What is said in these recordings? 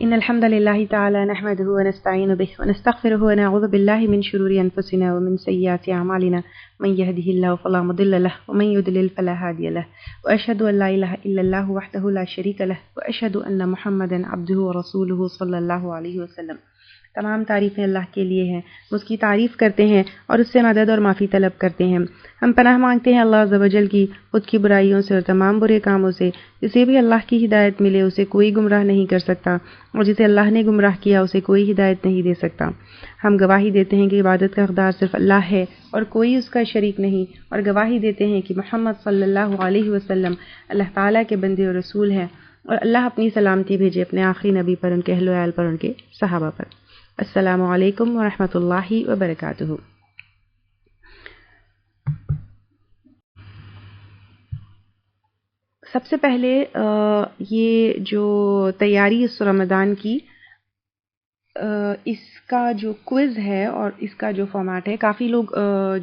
इन्नल हम्दुलिल्लाहि तआला नहमदुहु व नस्तईनु बिहि व नस्तगफिरुहु व नअऊज़ु बिल्लाहि मिन शुरूरि अनफुसिना व मिन सय्यिआति अअमालिना मन यहदिहिल्लाहु फला मुदिल्ल लहु व मन युद्लिल फला हादिय लहु व अशहदु अन ला इलाहा इल्लल्लाहु वहदहु ला शरीका लहु व अशहदु अन्न मुहम्मदन अब्दुहु व रसूलुहु सल्लल्लाहु अलैहि वसल्लम। तमाम तारीफ़ें अल्लाह के लिए हैं, उसकी तारीफ़ करते हैं और उससे मदद और माफ़ी तलब करते हैं। हम पनाह मांगते हैं अल्लाह अज़्ज़ व जल की खुद की बुराइयों से और तमाम बुरे कामों से। जिसे भी अल्लाह की हिदायत मिले उसे कोई गुमराह नहीं कर सकता और जिसे अल्लाह ने गुमराह किया उसे कोई हिदायत नहीं दे सकता। हम गवाही देते हैं कि इबादत का हक़दार सिर्फ़ अल्लाह है और कोई उसका शरीक नहीं, और गवाही देते हैं कि मोहम्मद सल्लल्लाहु अलैहि वसल्लम अल्लाह ताला के बंदे और रसूल हैं, और अल्लाह अपनी सलामती भेजे अपने आखिरी नबी पर, उनके अहल व अयाल पर, उनके सहाबा पर। अस्सलामु अलैकुम व रहमतुल्लाहि व बरकातुहू। सबसे पहले ये जो तैयारी इस रमज़ान की, इसका जो क्विज़ है और इसका जो फॉर्मेट है, काफ़ी लोग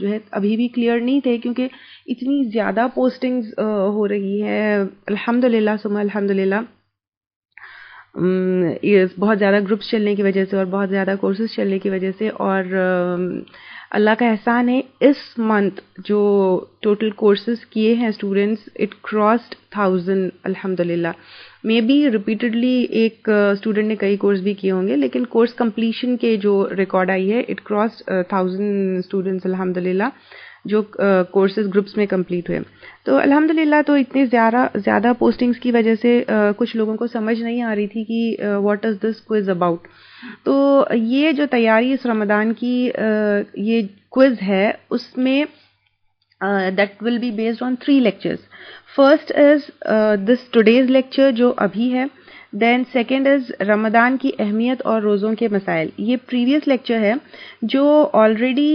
जो है अभी भी क्लियर नहीं थे क्योंकि इतनी ज़्यादा पोस्टिंग्स हो रही है। अल्हम्दुलिल्लाह सुम्मा अल्हम्दुलिल्लाह, बहुत ज़्यादा ग्रुप्स चलने की वजह से और बहुत ज़्यादा कोर्सेज चलने की वजह से, और अल्लाह का एहसान है इस मंथ जो टोटल कोर्सेज किए हैं स्टूडेंट्स, इट क्रॉस्ड 1000 अल्हम्दुलिल्लाह। मे बी रिपीटेडली एक स्टूडेंट ने कई कोर्स भी किए होंगे, लेकिन कोर्स कंप्लीशन के जो रिकॉर्ड आई है इट क्रॉस्ड 1000 स्टूडेंट्स अल्हम्दुलिल्लाह, जो कोर्सेज ग्रुप्स में कंप्लीट हुए। तो अल्हम्दुलिल्लाह, तो इतने ज़्यादा पोस्टिंग्स की वजह से कुछ लोगों को समझ नहीं आ रही थी कि what is this quiz about. तो ये जो तैयारी इस रमज़ान की ये क्विज़ है, उसमें that will be based on 3 lectures. First is this today's lecture जो अभी है, देन सेकेंड इज़ रमज़ान की अहमियत और रोज़ों के मसाइल। ये प्रीवियस लेक्चर है जो ऑलरेडी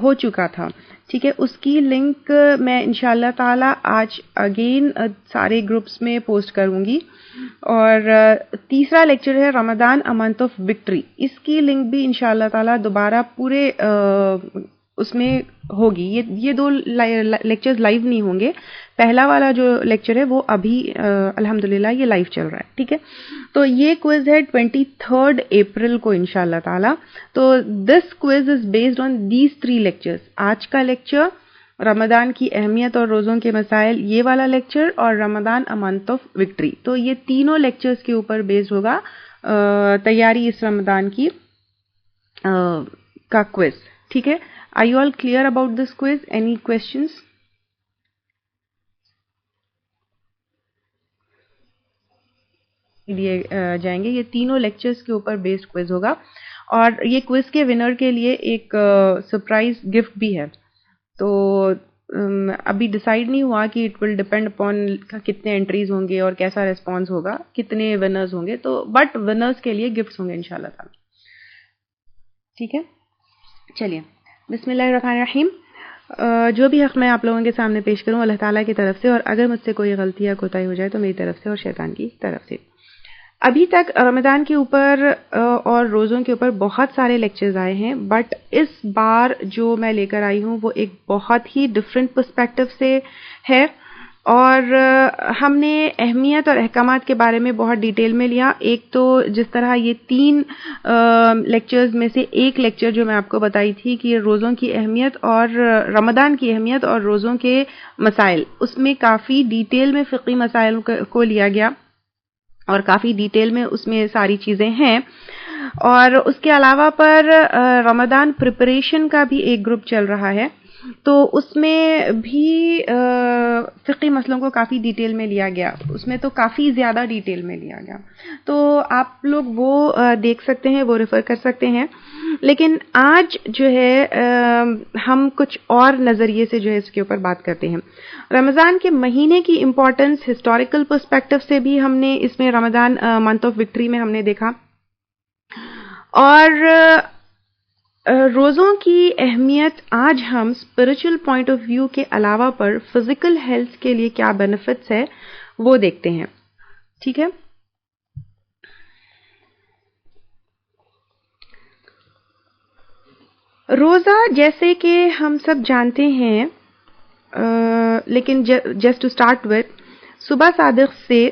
हो चुका था, ठीक है। उसकी लिंक मैं इंशाअल्लाह ताला आज अगेन सारे ग्रुप्स में पोस्ट करूंगी। और तीसरा लेक्चर है Ramzan a month of victory, इसकी लिंक भी इंशाअल्लाह ताला दोबारा पूरे उसमें होगी। ये 2 लेक्चर्स लाइव नहीं होंगे। पहला वाला जो लेक्चर है वो अभी अल्हम्दुलिल्लाह ये लाइव चल रहा है, ठीक है। तो ये क्विज है 23 अप्रैल को इंशाअल्लाह ताला। तो this quiz is based on these 3 lectures. आज का लेक्चर रमज़ान की अहमियत और रोज़ों के मसाइल, ये वाला लेक्चर, और Ramzan a month of victory. तो ये तीनों लेक्चर्स के ऊपर बेस्ड होगा तैयारी इस रमज़ान की का क्विज, ठीक है। Are you all clear about this quiz? Any questions? लिए जाएंगे। ये तीनों लेक्चर्स के ऊपर बेस्ड क्विज होगा, और ये क्विज के विनर के लिए एक सरप्राइज गिफ्ट भी है। तो अभी डिसाइड नहीं हुआ कि इट विल डिपेंड अपॉन कितने एंट्रीज होंगे और कैसा रिस्पॉन्स होगा, कितने विनर्स होंगे। तो बट विनर्स के लिए गिफ्ट्स होंगे इंशाल्लाह ताला, ठीक है। चलिए, बिस्मिल्लाहिर्रहमानिर्रहीम। जो भी हक़ मैं आप लोगों के सामने पेश करूं अल्लाह ताला की तरफ से, और अगर मुझसे कोई गलती या कोताही हो जाए तो मेरी तरफ से और शैतान की तरफ से। अभी तक रमज़ान के ऊपर और रोज़ों के ऊपर बहुत सारे लेक्चर्स आए हैं, बट इस बार जो मैं लेकर आई हूं वो एक बहुत ही डिफरेंट पर्सपेक्टिव से है, और हमने अहमियत और अहकामात के बारे में बहुत डिटेल में लिया। एक तो जिस तरह ये 3 लेक्चर्स में से एक लेक्चर जो मैं आपको बताई थी कि रोज़ों की अहमियत और रमज़ान की अहमियत और रोज़ों के मसाइल, उसमें काफ़ी डिटेल में फ़िक़ही मसाइल को लिया गया और काफ़ी डिटेल में उसमें सारी चीज़ें हैं। और उसके अलावा पर रमज़ान प्रिपरेशन का भी एक ग्रुप चल रहा है, तो उसमें भी फ़िक़ही मसलों को काफ़ी डिटेल में लिया गया। उसमें तो काफ़ी ज़्यादा डिटेल में लिया गया, तो आप लोग वो देख सकते हैं, वो रेफ़र कर सकते हैं। लेकिन आज जो है हम कुछ और नज़रिए से जो है इसके ऊपर बात करते हैं। रमज़ान के महीने की इम्पोर्टेंस हिस्टोरिकल पर्सपेक्टिव से भी हमने इसमें रमज़ान मंथ ऑफ विक्ट्री में हमने देखा, और रोज़ों की अहमियत आज हम स्पिरिचुअल पॉइंट ऑफ व्यू के अलावा पर फिजिकल हेल्थ के लिए क्या बेनिफिट्स है वो देखते हैं, ठीक है। रोज़ा जैसे कि हम सब जानते हैं, लेकिन जस्ट टू स्टार्ट विथ, सुबह सादिक से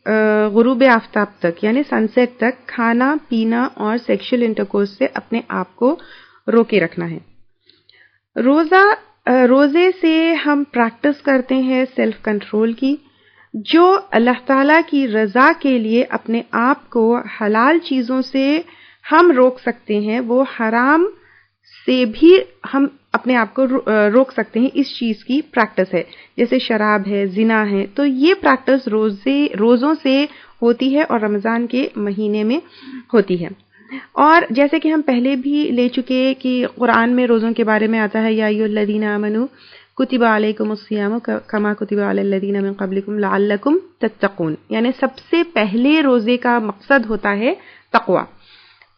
गुरूब आफताब तक यानी सनसेट तक खाना पीना और सेक्सुअल इंटरकोर्स से अपने आप को रोके रखना है। रोजे से हम प्रैक्टिस करते हैं सेल्फ कंट्रोल की। जो अल्लाह ताला की रजा के लिए अपने आप को हलाल चीजों से हम रोक सकते हैं, वो हराम से भी हम अपने आप को रोक सकते हैं। इस चीज की प्रैक्टिस है, जैसे शराब है, जिना है। तो ये प्रैक्टिस रोजों से होती है और रमजान के महीने में होती है। और जैसे कि हम पहले भी ले चुके कि कुरान में रोजों के बारे में आता है, या अय्युहल्लज़ीना आमनू कुतिबा अलैकुमुस्सियामु कमा कुतिबा अलल्लज़ीना मिन क़ब्लिकुम लअल्लकुम तत्तक़ून, यानी सबसे पहले रोजे का मकसद होता है तक़वा।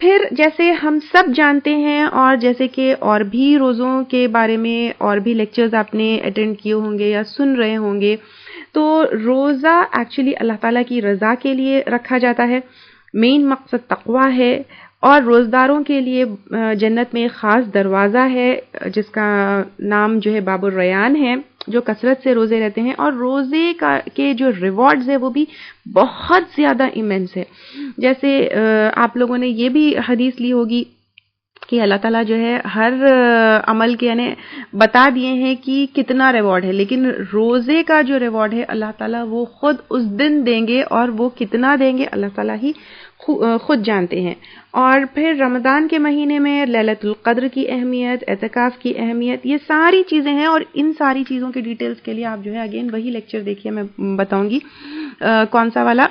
फिर जैसे हम सब जानते हैं, और जैसे कि और भी रोज़ों के बारे में और भी लेक्चर्स आपने अटेंड किए होंगे या सुन रहे होंगे, तो रोज़ा एक्चुअली अल्लाह ताला की रज़ा के लिए रखा जाता है। मेन मकसद तक़वा है, और रोज़दारों के लिए जन्नत में एक ख़ास दरवाज़ा है जिसका नाम जो है बाबुर रयान है, जो कसरत से रोज़े रहते हैं। और रोज़े के जो रिवॉर्ड्स है वो भी बहुत ज़्यादा इमेंस है। जैसे आप लोगों ने ये भी हदीस ली होगी कि अल्लाह ताला जो है हर अमल के यानी बता दिए हैं कि कितना रिवॉर्ड है, लेकिन रोज़े का जो रिवॉर्ड है अल्लाह ताला वो खुद उस दिन देंगे, और वो कितना देंगे अल्लाह ताला ही खुद जानते हैं। और फिर रमज़ान के महीने में लैलतुल क़द्र की अहमियत, एतिकाफ़ की अहमियत, ये सारी चीज़ें हैं। और इन सारी चीज़ों के डिटेल्स के लिए आप जो है अगेन वही लेक्चर देखिए, मैं बताऊंगी कौन सा वाला,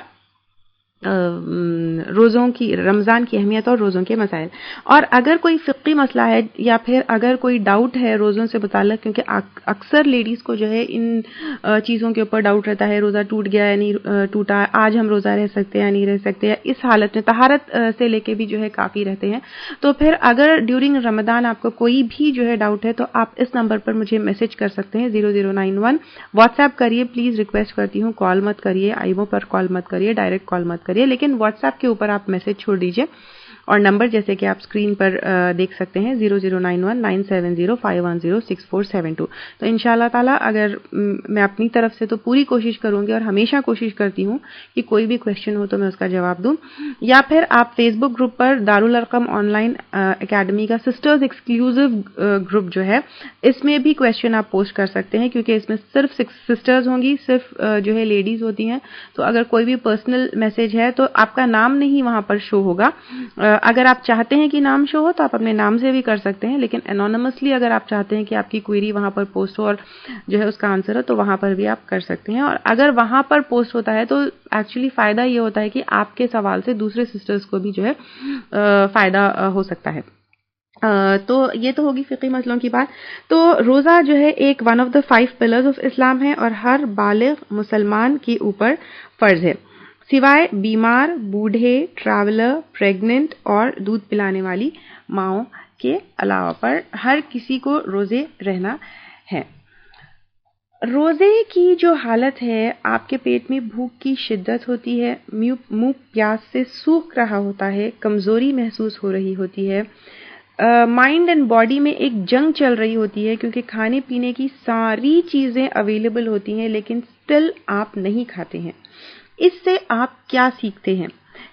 रोज़ों की, रमज़ान की अहमियत और रोज़ों के मसाइल। और अगर कोई फ़िक़्ही मसला है या फिर अगर कोई डाउट है रोज़ों से मुताल्लिक़, क्योंकि अक्सर लेडीज़ को जो है इन चीज़ों के ऊपर डाउट रहता है, रोज़ा टूट गया या नहीं टूटा, आज हम रोज़ा रह सकते हैं या नहीं रह सकते, या इस हालत में तहारत से लेके भी जो है काफ़ी रहते हैं। तो फिर अगर ड्यूरिंग रमज़ान आपको कोई भी जो है डाउट है, तो आप इस नंबर पर मुझे मैसेज कर सकते हैं 0091। व्हाट्सएप करिए, प्लीज़ रिक्वेस्ट करती हूँ, कॉल मत करिए, आईमो पर कॉल मत करिए, डायरेक्ट कॉल मत करिए, लेकिन व्हाट्सएप के ऊपर आप मैसेज छोड़ दीजिए। और नंबर जैसे कि आप स्क्रीन पर देख सकते हैं 00919705106472। तो इंशाल्लाह ताला अगर मैं अपनी तरफ से तो पूरी कोशिश करूंगी, और हमेशा कोशिश करती हूं कि कोई भी क्वेश्चन हो तो मैं उसका जवाब दूं। या फिर आप फेसबुक ग्रुप पर दारुल अरकम ऑनलाइन एकेडमी का सिस्टर्स एक्सक्लूसिव ग्रुप जो है, इसमें भी क्वेश्चन आप पोस्ट कर सकते हैं, क्योंकि इसमें सिर्फ सिस्टर्स होंगी, सिर्फ जो है लेडीज होती हैं। तो अगर कोई भी पर्सनल मैसेज है तो आपका नाम नहीं वहां पर शो होगा। अगर आप चाहते हैं कि नाम शो हो तो आप अपने नाम से भी कर सकते हैं, लेकिन एनोनिमसली अगर आप चाहते हैं कि आपकी क्वेरी वहां पर पोस्ट हो और जो है उसका आंसर हो, तो वहां पर भी आप कर सकते हैं। और अगर वहां पर पोस्ट होता है तो एक्चुअली फायदा ये होता है कि आपके सवाल से दूसरे सिस्टर्स को भी जो है फायदा हो सकता है। तो ये तो होगी फ़िक़ी मसलों की बात। तो रोज़ा जो है एक one of the 5 pillars of Islam है, और हर बालिग मुसलमान के ऊपर फ़र्ज है, सिवाय बीमार, बूढ़े, ट्रैवलर, प्रेग्नेंट और दूध पिलाने वाली माओं के अलावा पर हर किसी को रोज़े रहना है। रोज़े की जो हालत है, आपके पेट में भूख की शिद्दत होती है, मुंह प्यास से सूख रहा होता है, कमज़ोरी महसूस हो रही होती है, माइंड एंड बॉडी में एक जंग चल रही होती है, क्योंकि खाने पीने की सारी चीज़ें अवेलेबल होती हैं, लेकिन स्टिल आप नहीं खाते हैं। इससे आप क्या सीखते हैं?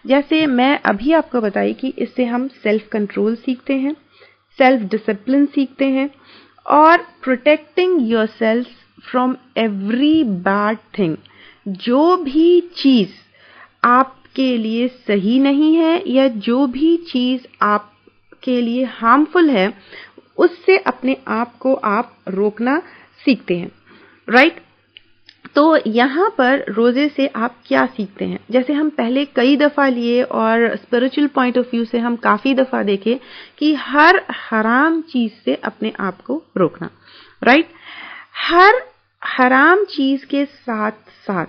जैसे मैं अभी आपको बताई कि इससे हम सेल्फ कंट्रोल सीखते हैं, सेल्फ डिसिप्लिन सीखते हैं, और protecting yourself from every bad thing. जो भी चीज़ आपके लिए सही नहीं है, या जो भी चीज़ आपके लिए हार्मफुल है, उससे अपने आप को आप रोकना सीखते हैं, राइट? तो यहाँ पर रोज़े से आप क्या सीखते हैं? जैसे हम पहले कई दफ़ा लिए, और स्पिरिचुअल पॉइंट ऑफ व्यू से हम काफ़ी दफ़ा देखे कि हर हराम चीज़ से अपने आप को रोकना, राइट? हर हराम चीज़ के साथ साथ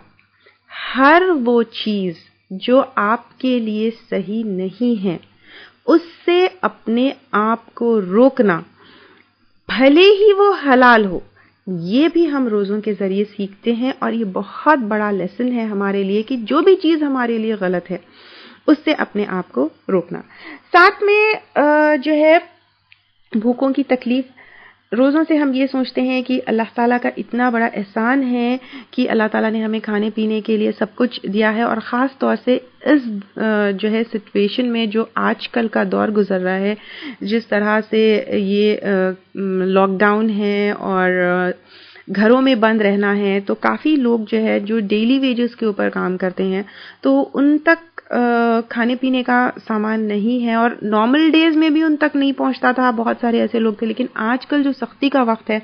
हर वो चीज़ जो आपके लिए सही नहीं है, उससे अपने आप को रोकना, भले ही वो हलाल हो, ये भी हम रोज़ों के ज़रिए सीखते हैं। और ये बहुत बड़ा लेसन है हमारे लिए कि जो भी चीज़ हमारे लिए गलत है, उससे अपने आप को रोकना। साथ में जो है भूखों की तकलीफ, रोज़ों से हम ये सोचते हैं कि अल्लाह ताला का इतना बड़ा एहसान है कि अल्लाह ताला ने हमें खाने पीने के लिए सब कुछ दिया है, और ख़ास तौर से इस जो है सिचुएशन में जो आजकल का दौर गुजर रहा है, जिस तरह से ये लॉकडाउन है और घरों में बंद रहना है, तो काफ़ी लोग जो है जो डेली वेजेस के ऊपर काम करते हैं, तो उन तक खाने पीने का सामान नहीं है, और नॉर्मल डेज में भी उन तक नहीं पहुंचता था। बहुत सारे ऐसे लोग थे, लेकिन आजकल जो सख्ती का वक्त है,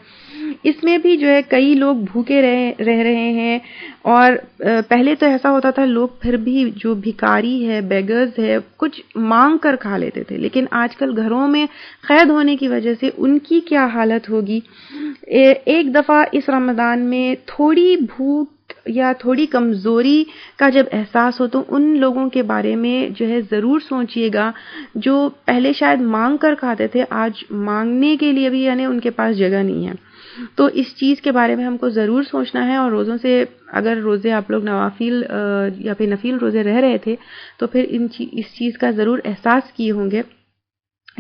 इसमें भी जो है कई लोग भूखे रह रहे हैं। और पहले तो ऐसा होता था, लोग फिर भी जो भिखारी है, बेगर्स है, कुछ मांग कर खा लेते थे, लेकिन आजकल घरों में कैद होने की वजह से उनकी क्या हालत होगी। एक दफ़ा इस रमज़ान में थोड़ी भूख या थोड़ी कमज़ोरी का जब एहसास हो, तो उन लोगों के बारे में जो है ज़रूर सोचिएगा, जो पहले शायद मांग कर खाते थे, आज मांगने के लिए भी यानी उनके पास जगह नहीं है। तो इस चीज़ के बारे में हमको ज़रूर सोचना है। और रोज़ों से, अगर रोज़े आप लोग नवाफिल या फिर नफिल रोज़े रह रहे थे, तो फिर इस चीज़ का ज़रूर एहसास किए होंगे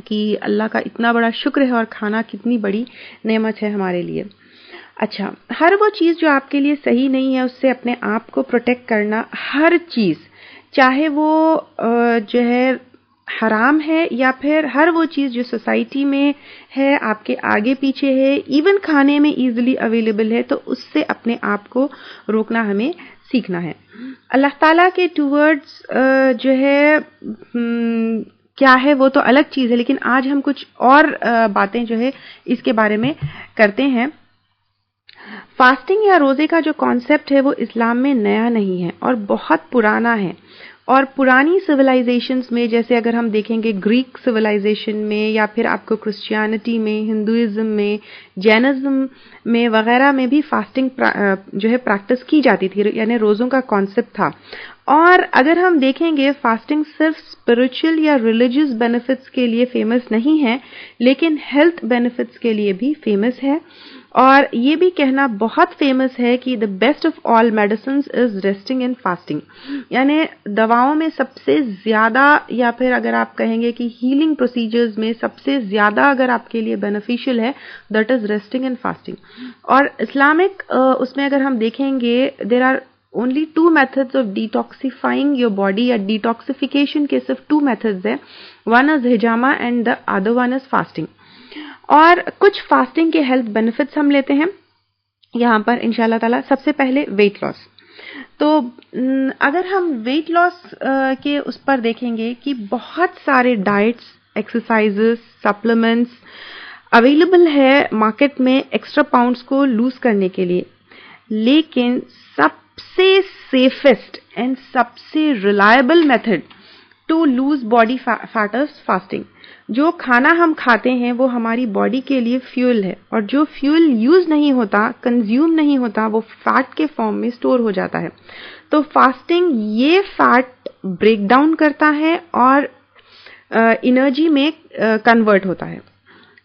कि अल्लाह का इतना बड़ा शुक्र है और खाना कितनी बड़ी नेमत है हमारे लिए। अच्छा, हर वो चीज़ जो आपके लिए सही नहीं है, उससे अपने आप को प्रोटेक्ट करना, हर चीज़, चाहे वो जो है हराम है या फिर हर वो चीज़ जो सोसाइटी में है, आपके आगे पीछे है, इवन खाने में इजीली अवेलेबल है, तो उससे अपने आप को रोकना हमें सीखना है। अल्लाह ताला के टूवर्ड्स जो है क्या है वो तो अलग चीज़ है, लेकिन आज हम कुछ और बातें जो है इसके बारे में करते हैं। फास्टिंग या रोज़े का जो कॉन्सेप्ट है वो इस्लाम में नया नहीं है और बहुत पुराना है। और पुरानी सिविलाइजेशंस में, जैसे अगर हम देखेंगे ग्रीक सिविलाइजेशन में, या फिर आपको क्रिश्चियनिटी में, हिंदुइज्म में, जैनिज्म में वगैरह में भी फास्टिंग जो है प्रैक्टिस की जाती थी, यानी रोज़ों का कॉन्सेप्ट था। और अगर हम देखेंगे, फास्टिंग सिर्फ स्पिरिचुअल या रिलीजियस बेनिफिट्स के लिए फेमस नहीं है, लेकिन हेल्थ बेनिफिट्स के लिए भी फेमस है। और ये भी कहना बहुत फेमस है कि the best of all medicines is resting in fasting, यानी दवाओं में सबसे ज़्यादा, या फिर अगर आप कहेंगे कि हीलिंग प्रोसीजर्स में सबसे ज़्यादा अगर आपके लिए बेनिफिशियल है, that is resting in fasting. और इस्लामिक उसमें अगर हम देखेंगे, there are only 2 methods of detoxifying your body, या डिटॉक्सिफिकेशन के सिर्फ 2 मेथड्स हैं, वन इज हिजामा and the other one is fasting. और कुछ फास्टिंग के हेल्थ बेनिफिट्स हम लेते हैं यहाँ पर इंशाल्लाह ताला। सबसे पहले वेट लॉस। तो अगर हम वेट लॉस के उस पर देखेंगे कि बहुत सारे डाइट्स, एक्सरसाइजेस, सप्लीमेंट्स अवेलेबल है मार्केट में एक्स्ट्रा पाउंड्स को लूज करने के लिए, लेकिन सबसे सेफेस्ट एंड सबसे reliable method to lose body fat is fasting. जो खाना हम खाते हैं वो हमारी बॉडी के लिए फ्यूल है, और जो फ्यूल यूज नहीं होता, कंज्यूम नहीं होता, वो फैट के फॉर्म में स्टोर हो जाता है। तो फास्टिंग ये फैट ब्रेक डाउन करता है और एनर्जी में कन्वर्ट होता है।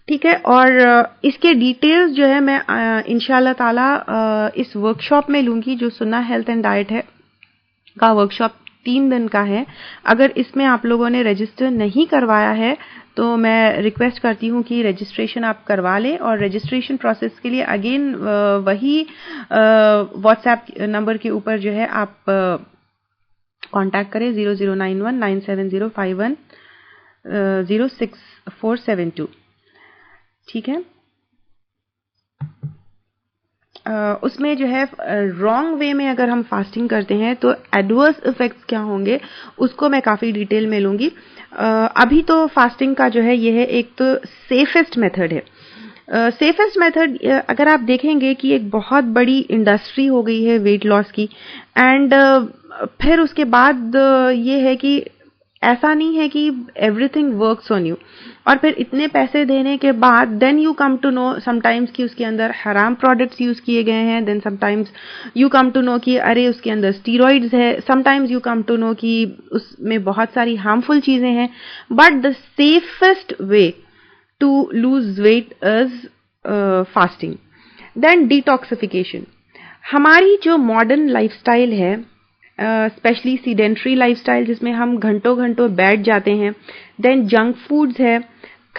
ठीक है, और इसके डिटेल्स जो है मैं इंशाल्लाह ताला इस वर्कशॉप में लूंगी, जो सुन्ना हेल्थ एंड डाइट है का वर्कशॉप 3 दिन का है। अगर इसमें आप लोगों ने रजिस्टर नहीं करवाया है, तो मैं रिक्वेस्ट करती हूँ कि रजिस्ट्रेशन आप करवा लें। और रजिस्ट्रेशन प्रोसेस के लिए अगेन वही व्हाट्सएप नंबर के ऊपर जो है आप कांटेक्ट करें, 00919705106472। ठीक है, उसमें जो है रॉन्ग वे में अगर हम फास्टिंग करते हैं तो एडवर्स इफेक्ट्स क्या होंगे, उसको मैं काफ़ी डिटेल में लूँगी। अभी तो फास्टिंग का जो है ये है एक तो सेफेस्ट मेथड है। सेफेस्ट मेथड अगर आप देखेंगे कि एक बहुत बड़ी इंडस्ट्री हो गई है वेट लॉस की, एंड फिर उसके बाद ये है कि ऐसा नहीं है कि एवरीथिंग वर्क्स ऑन यू, और फिर इतने पैसे देने के बाद then you come to know sometimes कि उसके अंदर हराम प्रोडक्ट्स यूज किए गए हैं, then sometimes you come to know कि अरे उसके अंदर स्टीरॉइड्स है, समटाइम्स यू कम टू नो कि उसमें बहुत सारी हार्मफुल चीजें हैं। But the safest way to lose weight is fasting. Then detoxification. हमारी जो मॉडर्न लाइफस्टाइल है, स्पेशली सीडेंट्री लाइफस्टाइल, जिसमें हम घंटों घंटों बैठ जाते हैं, देन जंक फूड्स है,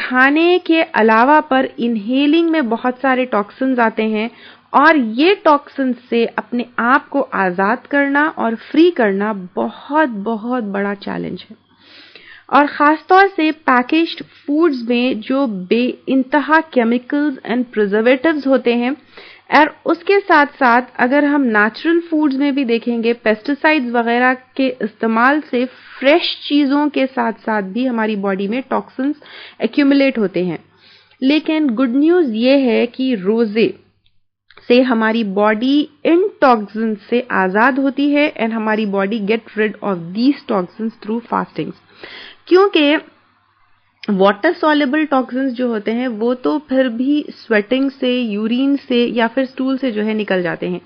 खाने के अलावा पर इनहेलिंग में बहुत सारे टॉक्सिन्स आते हैं और ये टॉक्सिन्स से अपने आप को आज़ाद करना और फ्री करना बहुत बहुत बड़ा चैलेंज है। और ख़ास तौर से पैकेज्ड फूड्स में जो बेइंतहा केमिकल्स एंड प्रिजर्वेटिव्स होते हैं, और उसके साथ साथ अगर हम नेचुरल फूड्स में भी देखेंगे, पेस्टिसाइड्स वगैरह के इस्तेमाल से फ्रेश चीज़ों के साथ साथ भी हमारी बॉडी में टॉक्सिन्स एक्यूमुलेट होते हैं। लेकिन गुड न्यूज़ ये है कि रोज़े से हमारी बॉडी इन टॉक्सिन्स से आज़ाद होती है एंड हमारी body get rid of these toxins through fasting. क्योंकि वाटर सॉल्युबल टॉक्सिन्स जो होते हैं वो तो फिर भी स्वेटिंग से, यूरिन से या फिर स्टूल से जो है निकल जाते हैं,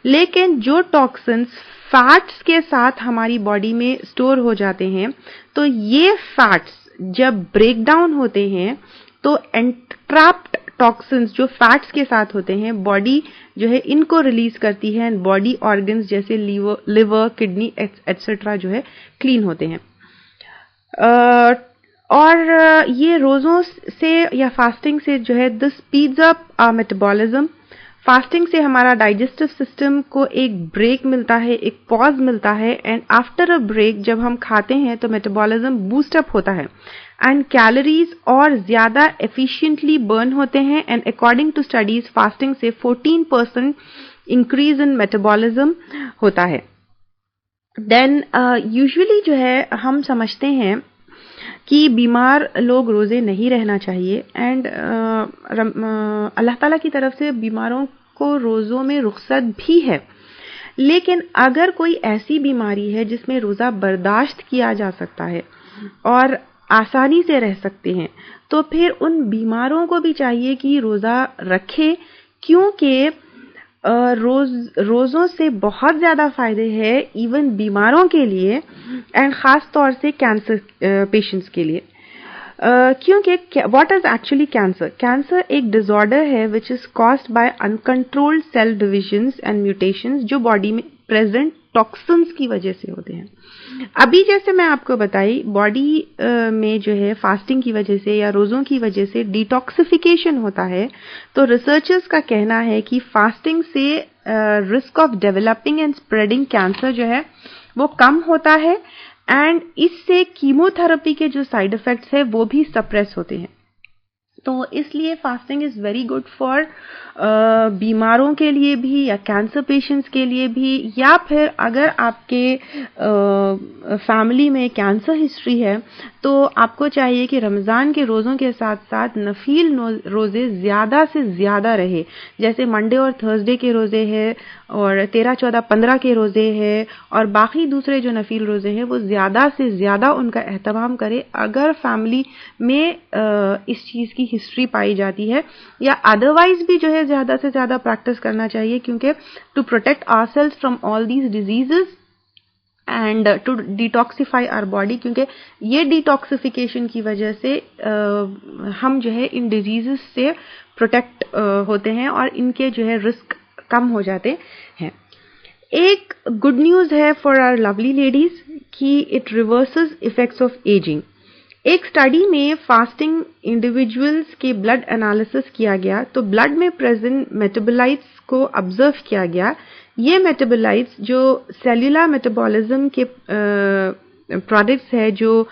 लेकिन जो टॉक्सिन्स फैट्स के साथ हमारी बॉडी में स्टोर हो जाते हैं, तो ये फैट्स जब ब्रेक डाउन होते हैं तो एंट्रैप्ड टॉक्सिन्स जो फैट्स के साथ होते हैं, बॉडी जो है इनको रिलीज करती है एंड बॉडी ऑर्गन्स जैसे लिवर, किडनी एटसेट्रा जो है क्लीन होते हैं। और ये रोज़ों से या फास्टिंग से जो है this speeds up our metabolism. Fasting से हमारा डाइजेस्टिव सिस्टम को एक ब्रेक मिलता है, एक पॉज मिलता है, एंड आफ्टर अ ब्रेक जब हम खाते हैं तो मेटाबॉलिज्म बूस्ट अप होता है एंड कैलोरीज और ज़्यादा एफिशिएंटली बर्न होते हैं। And according to studies fasting से 14% इंक्रीज इन मेटाबॉलिज्म होता है। देन यूजुअली जो है हम समझते हैं कि बीमार लोग रोज़े नहीं रहना चाहिए, एंड अल्लाह ताला की तरफ से बीमारों को रोज़ों में रुख्सत भी है। लेकिन अगर कोई ऐसी बीमारी है जिसमें रोज़ा बर्दाश्त किया जा सकता है और आसानी से रह सकते हैं, तो फिर उन बीमारों को भी चाहिए कि रोज़ा रखे, क्योंकि रोज़ों से बहुत ज़्यादा फ़ायदे हैं इवन बीमारों के लिए एंड ख़ास तौर से कैंसर पेशेंट्स के लिए। क्योंकि what is actually cancer? Cancer एक डिसऑर्डर है which is caused by uncontrolled cell divisions and mutations जो बॉडी में प्रेजेंट टॉक्सिन्स की वजह से होते हैं। अभी जैसे मैं आपको बताई, बॉडी में जो है फास्टिंग की वजह से या रोज़ों की वजह से डिटॉक्सिफिकेशन होता है, तो रिसर्चर्स का कहना है कि फास्टिंग से risk of developing and spreading cancer जो है वो कम होता है एंड इससे कीमोथेरेपी के जो साइड इफेक्ट्स है वो भी सप्रेस होते हैं। तो इसलिए fasting is very good for बीमारों के लिए भी या कैंसर पेशेंट्स के लिए भी, या फिर अगर आपके फैमिली में कैंसर हिस्ट्री है तो आपको चाहिए कि रमज़ान के रोज़ों के साथ साथ नफील रोज़े ज़्यादा से ज़्यादा रहे। जैसे मंडे और थर्सडे के रोज़े हैं और 13, 14, 15 के रोज़े हैं और बाकी दूसरे जो नफील रोज़े हैं वो ज़्यादा से ज़्यादा उनका एहतमाम करें अगर फैमिली में इस चीज़ की हिस्ट्री पाई जाती है, या अदरवाइज भी जो है ज़्यादा से ज़्यादा प्रैक्टिस करना चाहिए, क्योंकि to protect ourselves from all these diseases and to detoxify our body, क्योंकि ये डिटॉक्सिफिकेशन की वजह से हम जो है इन डिजीजेस से प्रोटेक्ट होते हैं और इनके जो है रिस्क कम हो जाते हैं। एक गुड न्यूज़ है फॉर आवर लवली लेडीज कि it reverses effects of ageing. एक स्टडी में फास्टिंग इंडिविजुअल्स के ब्लड एनालिसिस किया गया, तो ब्लड में प्रेजेंट मेटाबोलाइट्स को ऑब्जर्व किया गया। ये मेटाबोलाइट्स जो सेल्यूलर मेटाबॉलिज्म के प्रोडक्ट्स है जो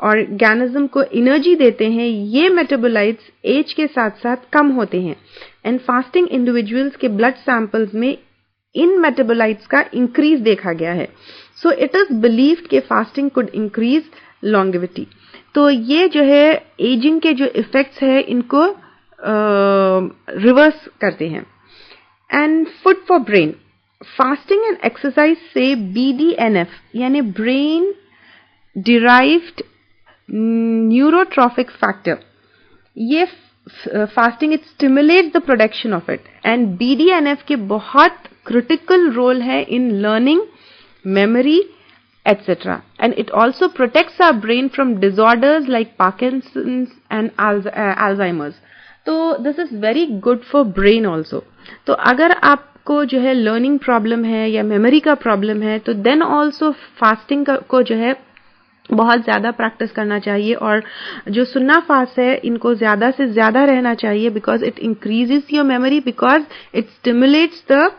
ऑर्गेनिज्म को एनर्जी देते हैं, ये मेटाबोलाइट्स एज के साथ साथ कम होते हैं एंड फास्टिंग इंडिविजुअल्स के ब्लड सैंपल्स में इन मेटाबोलाइट्स का इंक्रीज देखा गया है। सो इट इज बिलीव्ड कि फास्टिंग कुड इंक्रीज लॉन्गेविटी। तो ये जो है एजिंग के जो इफेक्ट्स है इनको रिवर्स करते हैं। And food for brain, fasting and exercise से BDNF यानी ब्रेन डिराइव्ड न्यूरोट्रॉफिक फैक्टर, ये fasting it stimulates the production of it and BDNF के बहुत क्रिटिकल रोल है in learning, memory, etc. And it also protects our brain from disorders like Parkinson's and Alzheimer's. तो this is very good for brain also. तो अगर आपको जो है learning problem है या मेमोरी का प्रॉब्लम है तो देन ऑल्सो फास्टिंग को जो है बहुत ज़्यादा प्रैक्टिस करना चाहिए और जो सुन्ना फास्ट है इनको ज़्यादा से ज़्यादा रहना चाहिए because it increases your memory because it stimulates the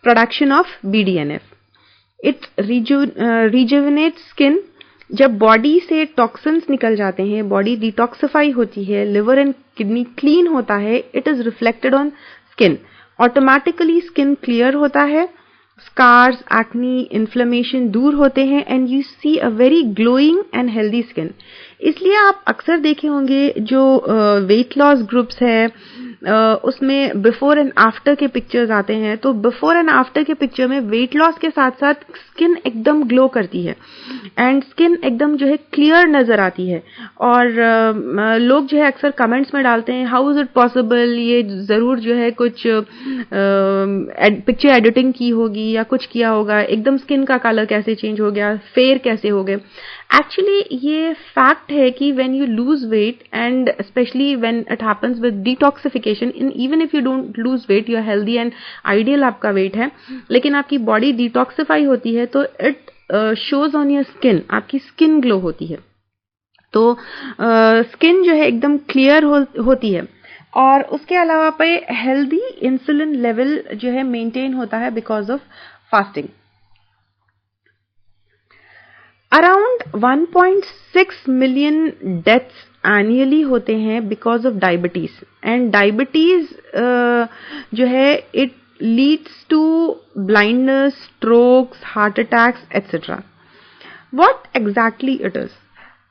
production of BDNF. It rejuvenates skin. जब बॉडी से टॉक्सिन्स निकल जाते हैं, बॉडी डिटॉक्सिफाई होती है, लिवर एंड किडनी क्लीन होता है, it is reflected on skin. Automatically skin clear होता है, स्कार्स, एक्नी, इन्फ्लेमेशन दूर होते हैं and you see a very glowing and healthy skin. इसलिए आप अक्सर देखे होंगे जो वेट लॉस ग्रुप्स है उसमें बिफोर एंड आफ्टर के पिक्चर्स आते हैं, तो बिफोर एंड आफ्टर के पिक्चर में वेट लॉस के साथ साथ स्किन एकदम ग्लो करती है एंड स्किन एकदम जो है क्लियर नजर आती है. और लोग जो है अक्सर कमेंट्स में डालते हैं हाउ इज इट पॉसिबल, ये जरूर जो है कुछ पिक्चर एडिटिंग की होगी या कुछ किया होगा, एकदम स्किन का कलर कैसे चेंज हो गया, फेयर कैसे हो गए. एक्चुअली ये फैक्ट है कि when you lose weight and specially when it happens with detoxification, in even if you don't lose weight, you are healthy and ideal आपका वेट है, लेकिन आपकी बॉडी डिटॉक्सिफाई होती है तो it shows on your skin, आपकी skin glow होती है. तो स्किन जो है एकदम क्लियर होती है. और उसके अलावा पे हेल्दी इंसुलिन लेवल जो है मेंटेन होता है because of fasting. Around 1.6 million deaths annually होते हैं because of diabetes. And diabetes जो है it leads to blindness, strokes, heart attacks etcetera. What exactly it is?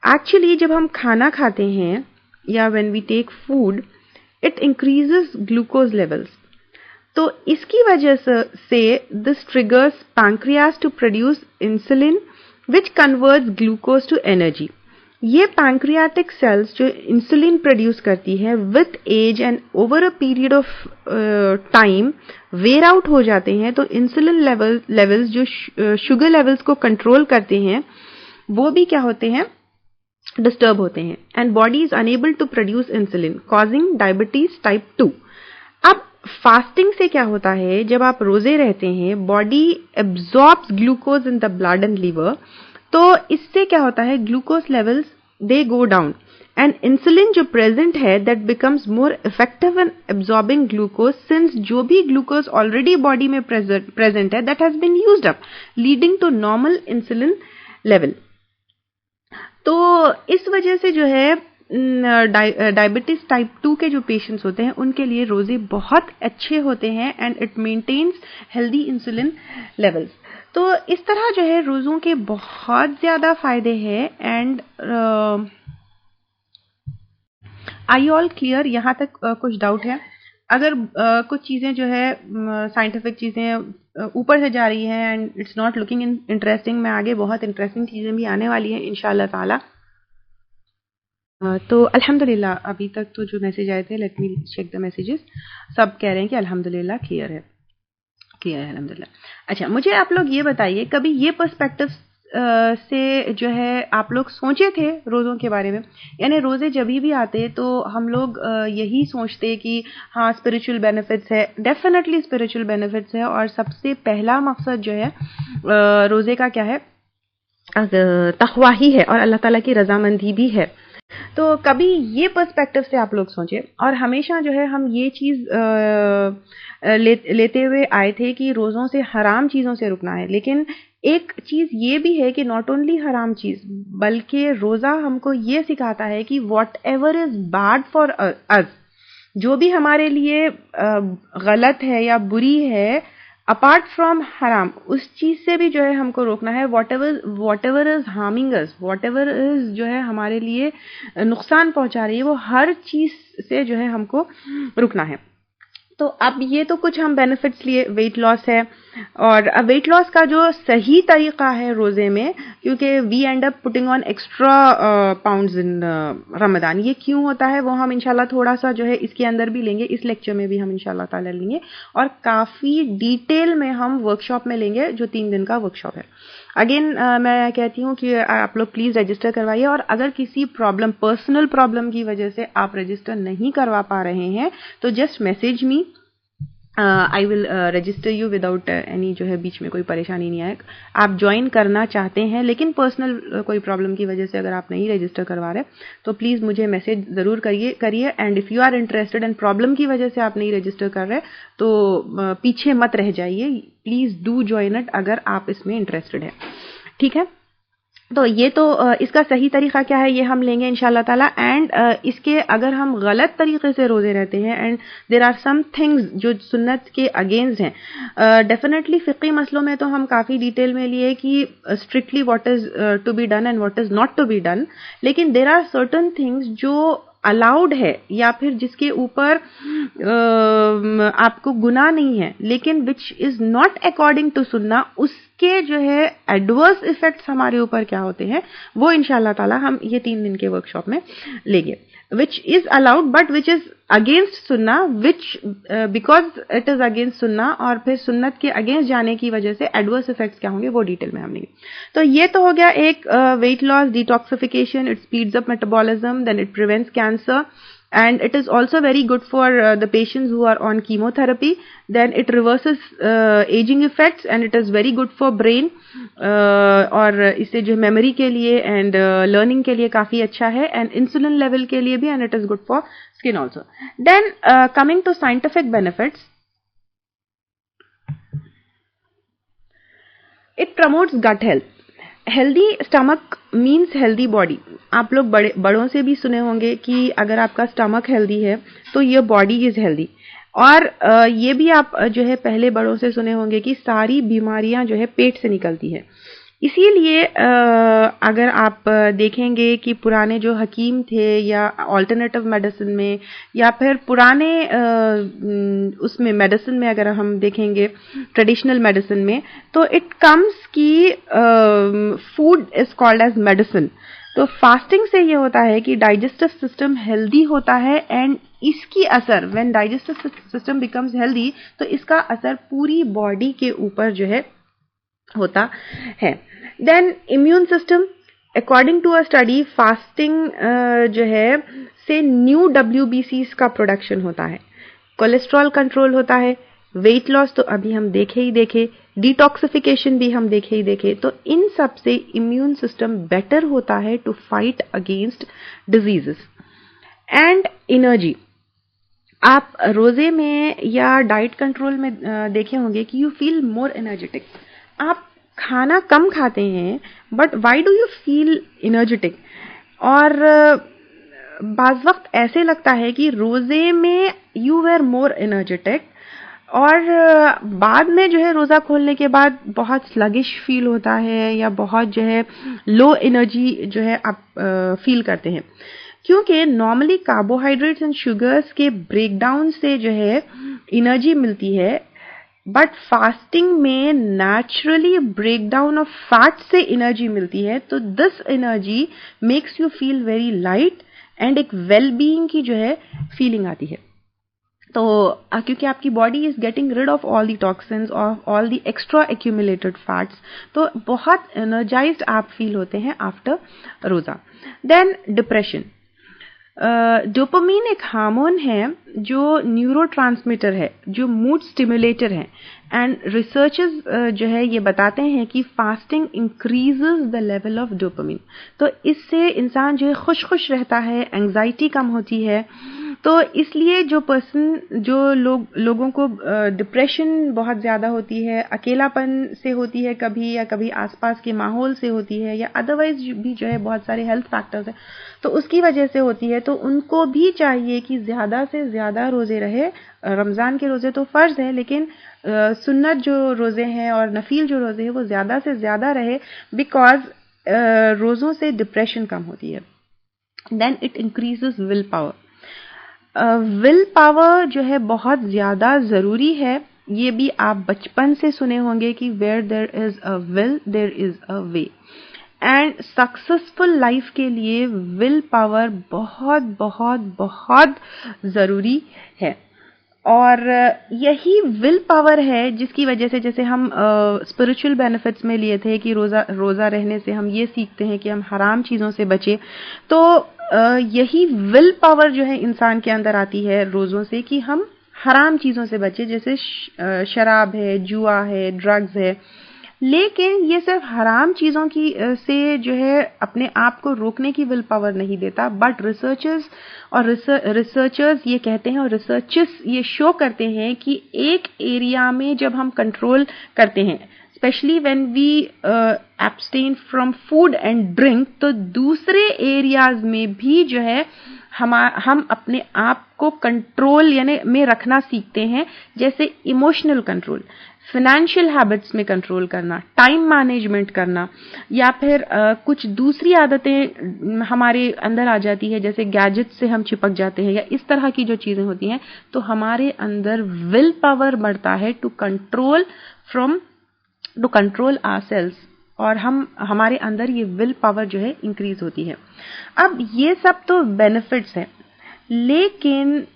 Actually जब हम खाना खाते हैं या when we take food, it increases glucose levels. तो इसकी वजह से this triggers pancreas to produce insulin which converts glucose to energy. ये पैंक्रियाटिक सेल्स जो इंसुलिन प्रोड्यूस करती है with age and over a period of time wear out हो जाते हैं. तो इंसुलिन लेवल्स जो शुगर लेवल्स को कंट्रोल करते हैं वो भी क्या होते हैं, डिस्टर्ब होते हैं and body is unable to produce insulin causing diabetes type 2. अब फास्टिंग से क्या होता है, जब आप रोजे रहते हैं body absorbs glucose in the blood and liver. तो इससे क्या होता है, glucose levels they go down and insulin जो प्रेजेंट है that becomes more effective in absorbing glucose since जो भी ग्लूकोज ऑलरेडी बॉडी में प्रेजेंट है that has been used up leading to normal insulin level. तो इस वजह से जो है डायबिटीज टाइप 2 के जो पेशेंट्स होते हैं उनके लिए रोजे बहुत अच्छे होते हैं and it maintains healthy insulin levels. तो इस तरह जो है रोजों के बहुत ज्यादा फायदे हैं. And I all clear? यहाँ तक कुछ डाउट है? अगर कुछ चीजें जो है साइंटिफिक चीजें ऊपर से जा रही हैं and it's not looking interesting, मैं आगे बहुत इंटरेस्टिंग चीजें भी आने वाली हैं इंशाल्लाह ताला. तो अल्हम्दुलिल्लाह अभी तक तो जो मैसेज आए थे, let me check the messages. सब कह रहे हैं कि अल्हम्दुलिल्लाह क्लियर है अल्हम्दुलिल्लाह. अच्छा, मुझे आप लोग ये बताइए, कभी ये पर्सपेक्टिव से जो है आप लोग सोचे थे रोज़ों के बारे में? यानी रोज़े जब भी आते तो हम लोग यही सोचते कि हाँ स्पिरिचुअल बेनिफिट्स है. डेफिनेटली स्पिरिचुअल बेनिफिट्स है और सबसे पहला मकसद जो है रोज़े का क्या है, तक़वा ही है और अल्लाह ताला की रजामंदी भी है. तो कभी ये पर्सपेक्टिव से आप लोग सोचे, और हमेशा जो है हम ये चीज़ लेते हुए आए थे कि रोज़ों से हराम चीज़ों से रुकना है. लेकिन एक चीज़ ये भी है कि नॉट ओनली हराम चीज़, बल्कि रोज़ा हमको ये सिखाता है कि what ever is bad for us, जो भी हमारे लिए गलत है या बुरी है अपार्ट फ्रॉम हराम, उस चीज से भी जो है हमको रोकना है. What ever is harming us, what ever is जो है हमारे लिए नुकसान पहुंचा रही है, वो हर चीज से जो है हमको रुकना है. तो अब ये तो कुछ हम बेनिफिट्स लिए, वेट लॉस है. और वेट लॉस का जो सही तरीका है रोजे में, क्योंकि we end up putting on extra pounds in Ramadan, ये क्यों होता है वो हम इंशाल्लाह थोड़ा सा जो है इसके अंदर भी लेंगे, इस लेक्चर में भी हम इंशाल्लाह ताला लेंगे और काफी डिटेल में हम वर्कशॉप में लेंगे जो 3 दिन का वर्कशॉप है. अगेन मैं कहती हूँ कि आप लोग प्लीज रजिस्टर करवाइए. और अगर किसी प्रॉब्लम, पर्सनल प्रॉब्लम की वजह से आप रजिस्टर नहीं करवा पा रहे हैं तो just message me. I will register you without any, जो है बीच में कोई परेशानी नहीं आए। आप ज्वाइन करना चाहते हैं लेकिन पर्सनल कोई प्रॉब्लम की वजह से अगर आप नहीं रजिस्टर करवा रहे तो प्लीज़ मुझे मैसेज ज़रूर करिए। And if you are interested and problem की वजह से आप नहीं रजिस्टर कर रहे तो पीछे मत रह जाइए, प्लीज़ डू ज्वाइन इट अगर आप इसमें इंटरेस्टेड है, ठीक है। तो ये तो इसका सही तरीका क्या है ये हम लेंगे इंशाल्लाह ताला। एंड इसके अगर हम गलत तरीके से रोजे रहते हैं and there are some things जो सुन्नत के अगेंस्ट हैं, डेफिनेटली फ़िक़ी मसलों में तो हम काफ़ी डिटेल में लिए कि strictly what is to be done and what is not to be done, लेकिन देर आर सर्टन थिंग्स जो अलाउड है या फिर जिसके ऊपर आपको गुनाह नहीं है लेकिन which is not according to सुन्ना, उसके जो है एडवर्स इफेक्ट्स हमारे ऊपर क्या होते हैं वो इंशाल्लाह ताला हम ये 3 दिन के वर्कशॉप में लेंगे। Which is allowed but which is against सुन्ना, which because it is against सुन्ना, और फिर सुन्नत के अगेंस्ट जाने की वजह से एडवर्स इफेक्ट्स क्या होंगे वो डिटेल में हम लेंगे। तो ये तो हो गया एक weight loss, detoxification, it speeds up metabolism, then it prevents cancer, and it is also very good for the patients who are on chemotherapy. Then it reverses aging effects and it is very good for brain, और इससे जो memory के लिए and learning के लिए काफी अच्छा है, and insulin level के लिए भी, and it is good for skin also. Then coming to scientific benefits, it promotes gut health. Healthy stomach means healthy body. आप लोग बड़ों से भी सुने होंगे कि अगर आपका स्टमक हेल्दी है तो ये बॉडी इज हेल्दी, और ये भी आप जो है पहले बड़ों से सुने होंगे कि सारी बीमारियां जो है पेट से निकलती है। इसीलिए अगर आप देखेंगे कि पुराने जो हकीम थे या ऑल्टरनेटिव मेडिसिन में या फिर पुराने उसमें मेडिसिन में अगर हम देखेंगे ट्रेडिशनल मेडिसिन में, तो इट कम्स की food is called as medicine. तो फास्टिंग से ये होता है कि डाइजेस्टिव सिस्टम हेल्दी होता है, एंड इसकी असर when digestive system becomes healthy तो इसका असर पूरी बॉडी के ऊपर जो है होता है। Then immune system, according to a study fasting जो है से न्यू WBCs का प्रोडक्शन होता है, कोलेस्ट्रॉल कंट्रोल होता है, वेट लॉस तो अभी हम देखे, डिटॉक्सिफिकेशन भी हम देखे, तो इन सब से इम्यून सिस्टम बेटर होता है to fight against diseases. And energy, आप रोजे में या डाइट कंट्रोल में देखे होंगे कि यू फील मोर एनर्जेटिक। आप खाना कम खाते हैं but why do you feel energetic, और बाज़ वक्त ऐसे लगता है कि रोजे में यू वेर मोर एनर्जेटिक, और बाद में जो है रोज़ा खोलने के बाद बहुत स्लगिश फील होता है या बहुत जो है लो एनर्जी जो है आप फील करते हैं, क्योंकि नॉर्मली कार्बोहाइड्रेट्स एंड शुगर्स के ब्रेकडाउन से जो है एनर्जी मिलती है, बट फास्टिंग में नेचुरली ब्रेकडाउन ऑफ फैट से एनर्जी मिलती है। तो this energy makes you feel very light and एक वेल बीइंग की जो है फीलिंग आती है। तो क्योंकि आपकी body is getting rid of all the toxins, of all the extra accumulated fats, तो बहुत एनर्जाइज्ड आप फील होते हैं आफ्टर रोजा। देन डिप्रेशन, डोपामीन एक हार्मोन है जो न्यूरोट्रांसमीटर है, जो मूड स्टिमुलेटर है, एंड रिसर्चर्स जो है ये बताते हैं कि fasting increases the level of dopamine. तो इससे इंसान जो है खुश रहता है, एंजाइटी कम होती है। तो इसलिए जो लोगों को डिप्रेशन बहुत ज़्यादा होती है, अकेलापन से होती है कभी, या कभी आसपास के माहौल से होती है, या अदरवाइज भी जो है बहुत सारे हेल्थ फैक्टर्स हैं तो उसकी वजह से होती है, तो उनको भी चाहिए कि ज़्यादा से ज़्यादा रोज़े रहे। रमज़ान के रोज़े तो फ़र्ज़ है, लेकिन सुन्नत जो रोज़े हैं और नफील जो रोज़े हैं वो ज़्यादा से ज़्यादा रहे, बिकॉज रोज़ों से डिप्रेशन कम होती है। Then it increases will power. Will power जो है बहुत ज़्यादा ज़रूरी है, ये भी आप बचपन से सुने होंगे कि where there is a will there is a way, and successful life के लिए विल पावर बहुत बहुत बहुत ज़रूरी है। और यही विल पावर है जिसकी वजह से, जैसे हम स्पिरिचुअल बेनिफिट्स में लिए थे कि रोज़ा रहने से हम ये सीखते हैं कि हम हराम चीज़ों से बचें, तो यही विल पावर जो है इंसान के अंदर आती है रोज़ों से कि हम हराम चीज़ों से बचे, जैसे शराब है, जुआ है, ड्रग्स है। लेकिन ये सिर्फ हराम चीज़ों की से जो है अपने आप को रोकने की विल पावर नहीं देता, बट रिसर्चर्स ये कहते हैं और रिसर्चेस ये शो करते हैं कि एक एरिया में जब हम कंट्रोल करते हैं, specially when we abstain from food and drink, तो दूसरे एरियाज में भी जो है हम अपने आप को कंट्रोल यानी में रखना सीखते हैं, जैसे इमोशनल कंट्रोल, फाइनेंशियल हैबिट्स में कंट्रोल करना, टाइम मैनेजमेंट करना, या फिर कुछ दूसरी आदतें हमारे अंदर आ जाती है, जैसे गैजेट से हम चिपक जाते हैं या इस तरह की जो चीजें होती हैं, तो हमारे अंदर विल पावर बढ़ता है टू कंट्रोल आवरसेल्व्स, और हमारे अंदर ये विल पावर जो है इंक्रीज होती है। अब ये सब तो बेनिफिट्स हैं, लेकिन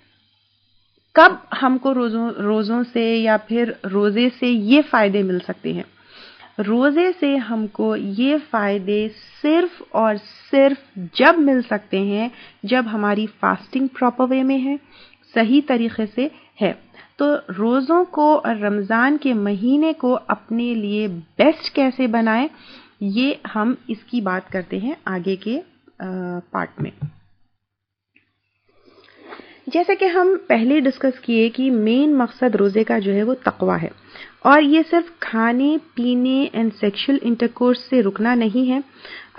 कब हमको रोज़ों से या फिर रोज़े से ये फ़ायदे मिल सकते हैं? रोज़े से हमको ये फ़ायदे सिर्फ और सिर्फ जब मिल सकते हैं जब हमारी फास्टिंग प्रॉपर वे में है, सही तरीके से है। तो रोज़ों को और रमज़ान के महीने को अपने लिए बेस्ट कैसे बनाएं, ये हम इसकी बात करते हैं आगे के पार्ट में। जैसे कि हम पहले डिस्कस किए कि मेन मकसद रोज़े का जो है वो तक़वा है, और ये सिर्फ खाने पीने एंड सेक्सुअल इंटरकोर्स से रुकना नहीं है।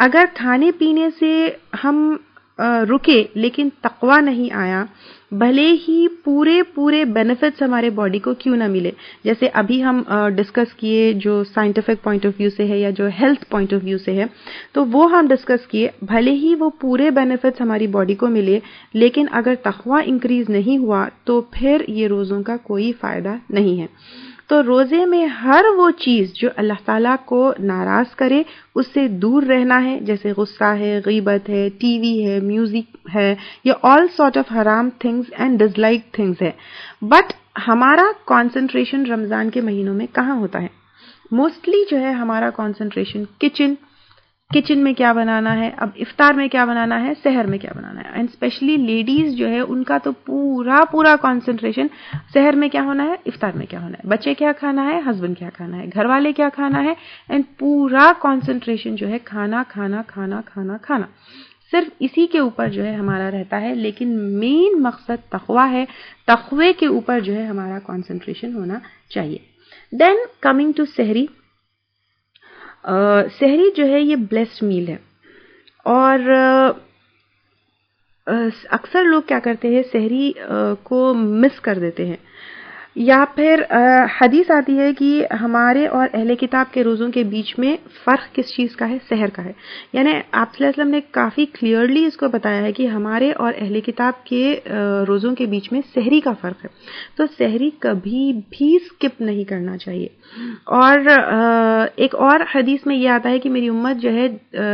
अगर खाने पीने से हम रुके लेकिन तक़वा नहीं आया, भले ही पूरे बेनिफिट्स हमारे बॉडी को क्यों ना मिले, जैसे अभी हम डिस्कस किए जो साइंटिफिक पॉइंट ऑफ व्यू से है या जो हेल्थ पॉइंट ऑफ व्यू से है, तो वो हम डिस्कस किए, भले ही वो पूरे बेनिफिट्स हमारी बॉडी को मिले, लेकिन अगर तक़वा इंक्रीज नहीं हुआ तो फिर ये रोज़ों का कोई फ़ायदा नहीं है। तो रोज़े में हर वो चीज़ जो अल्लाह ताला को नाराज़ करे उससे दूर रहना है, जैसे गुस्सा है, गीबत है, टीवी है, म्यूजिक है, या ऑल सॉर्ट ऑफ हराम थिंग्स एंड डिसलाइक थिंग्स है। बट हमारा कंसंट्रेशन रमज़ान के महीनों में कहाँ होता है? मोस्टली जो है हमारा कंसंट्रेशन किचन में क्या बनाना है, अब इफ्तार में क्या बनाना है, सहर में क्या बनाना है, एंड स्पेशली लेडीज जो है उनका तो पूरा कंसंट्रेशन सहर में क्या होना है, इफ्तार में क्या होना है, बच्चे क्या खाना है, हस्बैंड क्या खाना है, घर वाले क्या खाना है, एंड पूरा कंसंट्रेशन जो है खाना खाना खाना खाना खाना, सिर्फ इसी के ऊपर जो है हमारा रहता है। लेकिन मेन मकसद तक़वा है, तक़वे के ऊपर जो है हमारा कंसंट्रेशन होना चाहिए। देन कमिंग टू सहरी, सहरी जो है ये ब्लेस्ड मील है, और अक्सर लोग क्या करते हैं, सहरी को मिस कर देते हैं, या फिर हदीस आती है कि हमारे और अहले किताब के रोज़ों के बीच में फ़र्क किस चीज़ का है, सहर का है। यानी आप सल्लल्लाहु अलैहि वसल्लम ने काफ़ी क्लियरली इसको बताया है कि हमारे और अहले किताब के रोज़ों के बीच में सहरी का फ़र्क है, तो सहरी कभी भी स्किप नहीं करना चाहिए। और एक और हदीस में ये आता है कि मेरी उम्मत जो है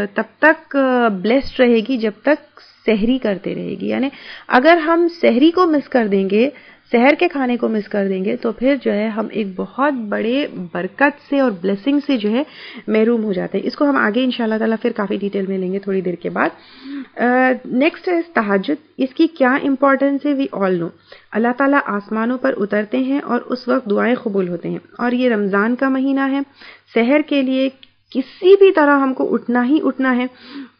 तब तक ब्लेस्ड रहेगी जब तक सहरी करते रहेगी। यानी अगर हम सहरी को मिस कर देंगे, सहर के खाने को मिस कर देंगे, तो फिर जो है हम एक बहुत बड़े बरकत से और ब्लेसिंग से जो है महरूम हो जाते हैं। इसको हम आगे इंशाल्लाह ताला फिर काफ़ी डिटेल में लेंगे थोड़ी देर के बाद। नेक्स्ट है तहज्जुद। इसकी क्या इंपॉर्टेंस है, वी ऑल नो। अल्लाह ताला आसमानों पर उतरते हैं और उस वक्त दुआएं कबूल होते हैं, और ये रमज़ान का महीना है, सहर के लिए किसी भी तरह हमको उठना ही उठना है।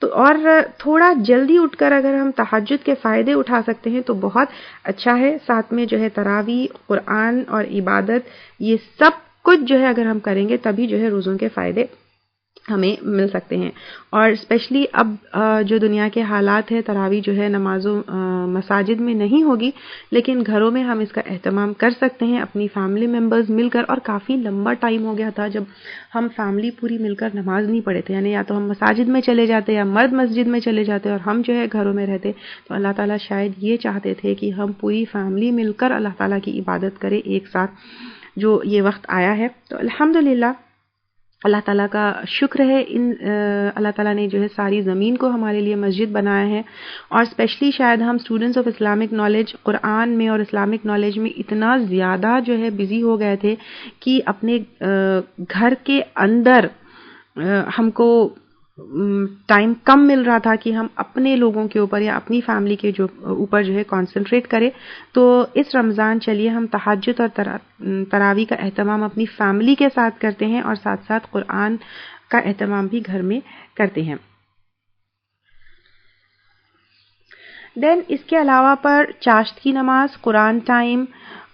तो और थोड़ा जल्दी उठकर अगर हम तहज्जुद के फ़ायदे उठा सकते हैं तो बहुत अच्छा है। साथ में जो है तरावी, कुरान और इबादत, ये सब कुछ जो है अगर हम करेंगे तभी जो है रोज़ों के फ़ायदे हमें मिल सकते हैं। और स्पेशली अब जो दुनिया के हालात है, तरावी जो है नमाज़ों मसाजिद में नहीं होगी, लेकिन घरों में हम इसका एहतमाम कर सकते हैं अपनी फैमिली मेंबर्स मिलकर। और काफ़ी लंबा टाइम हो गया था जब हम फैमिली पूरी मिलकर नमाज नहीं पढ़े थे, यानी या तो हम मसाजिद में चले जाते या मर्द मस्जिद में चले जाते और हम जो है घरों में रहते। तो अल्लाह ताला शायद ये चाहते थे कि हम पूरी फैमिली मिलकर अल्लाह ताला की इबादत करें एक साथ, जो ये वक्त आया है। तो अल्हम्दुलिल्लाह अल्लाह ताला का शुक्र है, अल्लाह ताला ने जो है सारी ज़मीन को हमारे लिए मस्जिद बनाया है। और स्पेशली शायद हम students of Islamic knowledge Quran में और इस्लामिक नॉलेज में इतना ज़्यादा जो है बिज़ी हो गए थे कि अपने घर के अंदर हमको टाइम कम मिल रहा था कि हम अपने लोगों के ऊपर या अपनी फैमिली के जो ऊपर जो है कंसंट्रेट करें। तो इस रमज़ान चलिए हम तहज्जुद और तरावी का एहतमाम अपनी फैमिली के साथ करते हैं और साथ साथ कुरान का एहतमाम भी घर में करते हैं। देन इसके अलावा पर चाश्त की नमाज, कुरान टाइम,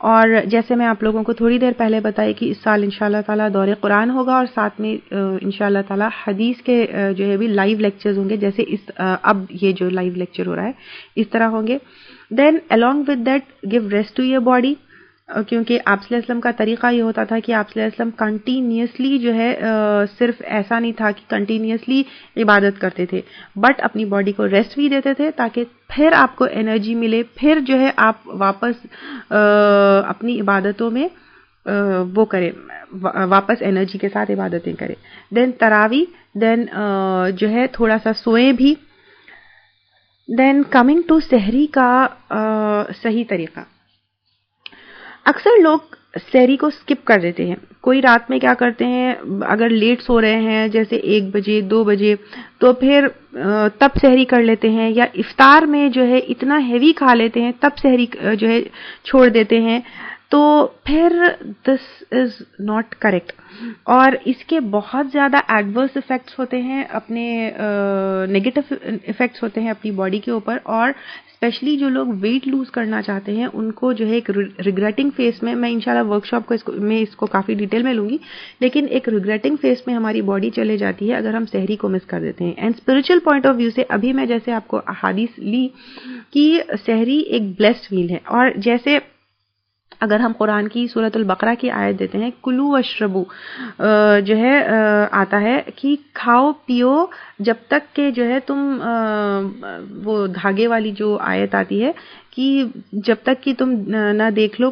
और जैसे मैं आप लोगों को थोड़ी देर पहले बताई कि इस साल इंशाल्लाह ताला दौरे कुरान होगा और साथ में इंशाल्लाह ताला हदीस के जो है भी लाइव लेक्चर्स होंगे, जैसे इस अब ये जो लाइव लेक्चर हो रहा है इस तरह होंगे। Then along with that give rest to your body, क्योंकि आप सल्लल्लाहु अलैहि वसल्लम का तरीका ये होता था कि आप सल्लल्लाहु अलैहि वसल्लम कंटिन्यूसली जो है सिर्फ ऐसा नहीं था कि कंटिन्यूसली इबादत करते थे, बट अपनी बॉडी को रेस्ट भी देते थे ताकि फिर आपको एनर्जी मिले, फिर जो है आप वापस अपनी इबादतों में वो करें, वापस एनर्जी के साथ इबादतें करें। देन तरावी, देन जो है थोड़ा सा सोए भी। देन कमिंग टू सहरी का सही तरीका, अक्सर लोग सहरी को स्किप कर देते हैं। कोई रात में क्या करते हैं, अगर लेट सो रहे हैं जैसे 1 बजे 2 बजे, तो फिर तब सहरी कर लेते हैं, या इफ्तार में जो है इतना हेवी खा लेते हैं तब सहरी जो है छोड़ देते हैं। तो फिर दिस इज नॉट करेक्ट, और इसके बहुत ज़्यादा एडवर्स इफ़ेक्ट्स होते हैं, अपने नेगेटिव इफ़ेक्ट्स होते हैं अपनी बॉडी के ऊपर। और स्पेशली जो लोग वेट लूज करना चाहते हैं उनको जो है एक रिग्रेटिंग फेस में, मैं इंशाल्लाह वर्कशॉप को इसको काफ़ी डिटेल में लूँगी, लेकिन एक रिग्रेटिंग फेस में हमारी बॉडी चले जाती है अगर हम सहरी को मिस कर देते हैं। And spiritual point of view से अभी मैं जैसे आपको अहादीस ली कि सहरी एक ब्लेस्ड मील है, और जैसे अगर हम कुरान की सूरतुल बकरा की आयत देते हैं, कुलू वशरबू जो है आता है कि खाओ पियो जब तक के जो है तुम वो धागे वाली जो आयत आती है कि जब तक कि तुम ना देख लो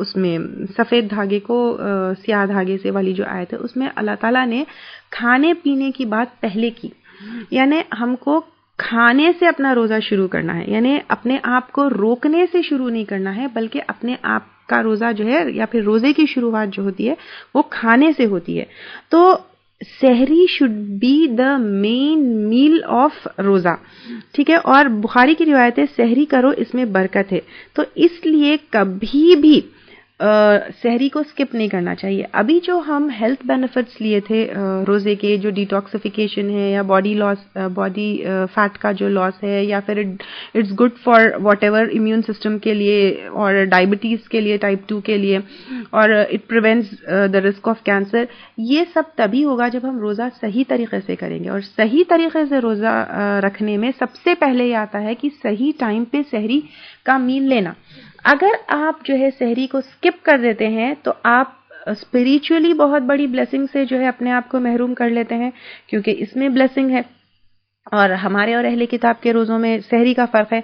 उसमें सफ़ेद धागे को स्याह धागे से वाली जो आयत है, उसमें अल्लाह ताला ने खाने पीने की बात पहले की, यानी हमको खाने से अपना रोज़ा शुरू करना है, यानी अपने आप को रोकने से शुरू नहीं करना है, बल्कि अपने आप का रोज़ा जो है या फिर रोज़े की शुरुआत जो होती है वो खाने से होती है। तो सहरी should be the main meal of रोज़ा, ठीक है। और बुखारी की रिवायत है सहरी करो इसमें बरकत है, तो इसलिए कभी भी सहरी को स्किप नहीं करना चाहिए। अभी जो हम हेल्थ बेनिफिट्स लिए थे रोज़े के, जो डिटॉक्सिफिकेशन है या बॉडी लॉस, बॉडी फैट का जो लॉस है, या फिर it's good for whatever immune system के लिए और डायबिटीज़ के लिए, टाइप 2 के लिए, और it prevents the risk of cancer, ये सब तभी होगा जब हम रोज़ा सही तरीके से करेंगे। और सही तरीके से रोज़ा रखने में सबसे पहले ये आता है कि सही टाइम पे सहरी का मील लेना। अगर आप जो है सहरी को स्किप कर देते हैं तो आप स्पिरिचुअली बहुत बड़ी ब्लेसिंग से जो है अपने आप को महरूम कर लेते हैं, क्योंकि इसमें ब्लेसिंग है और हमारे और अहले किताब के रोज़ों में सहरी का फ़र्क है।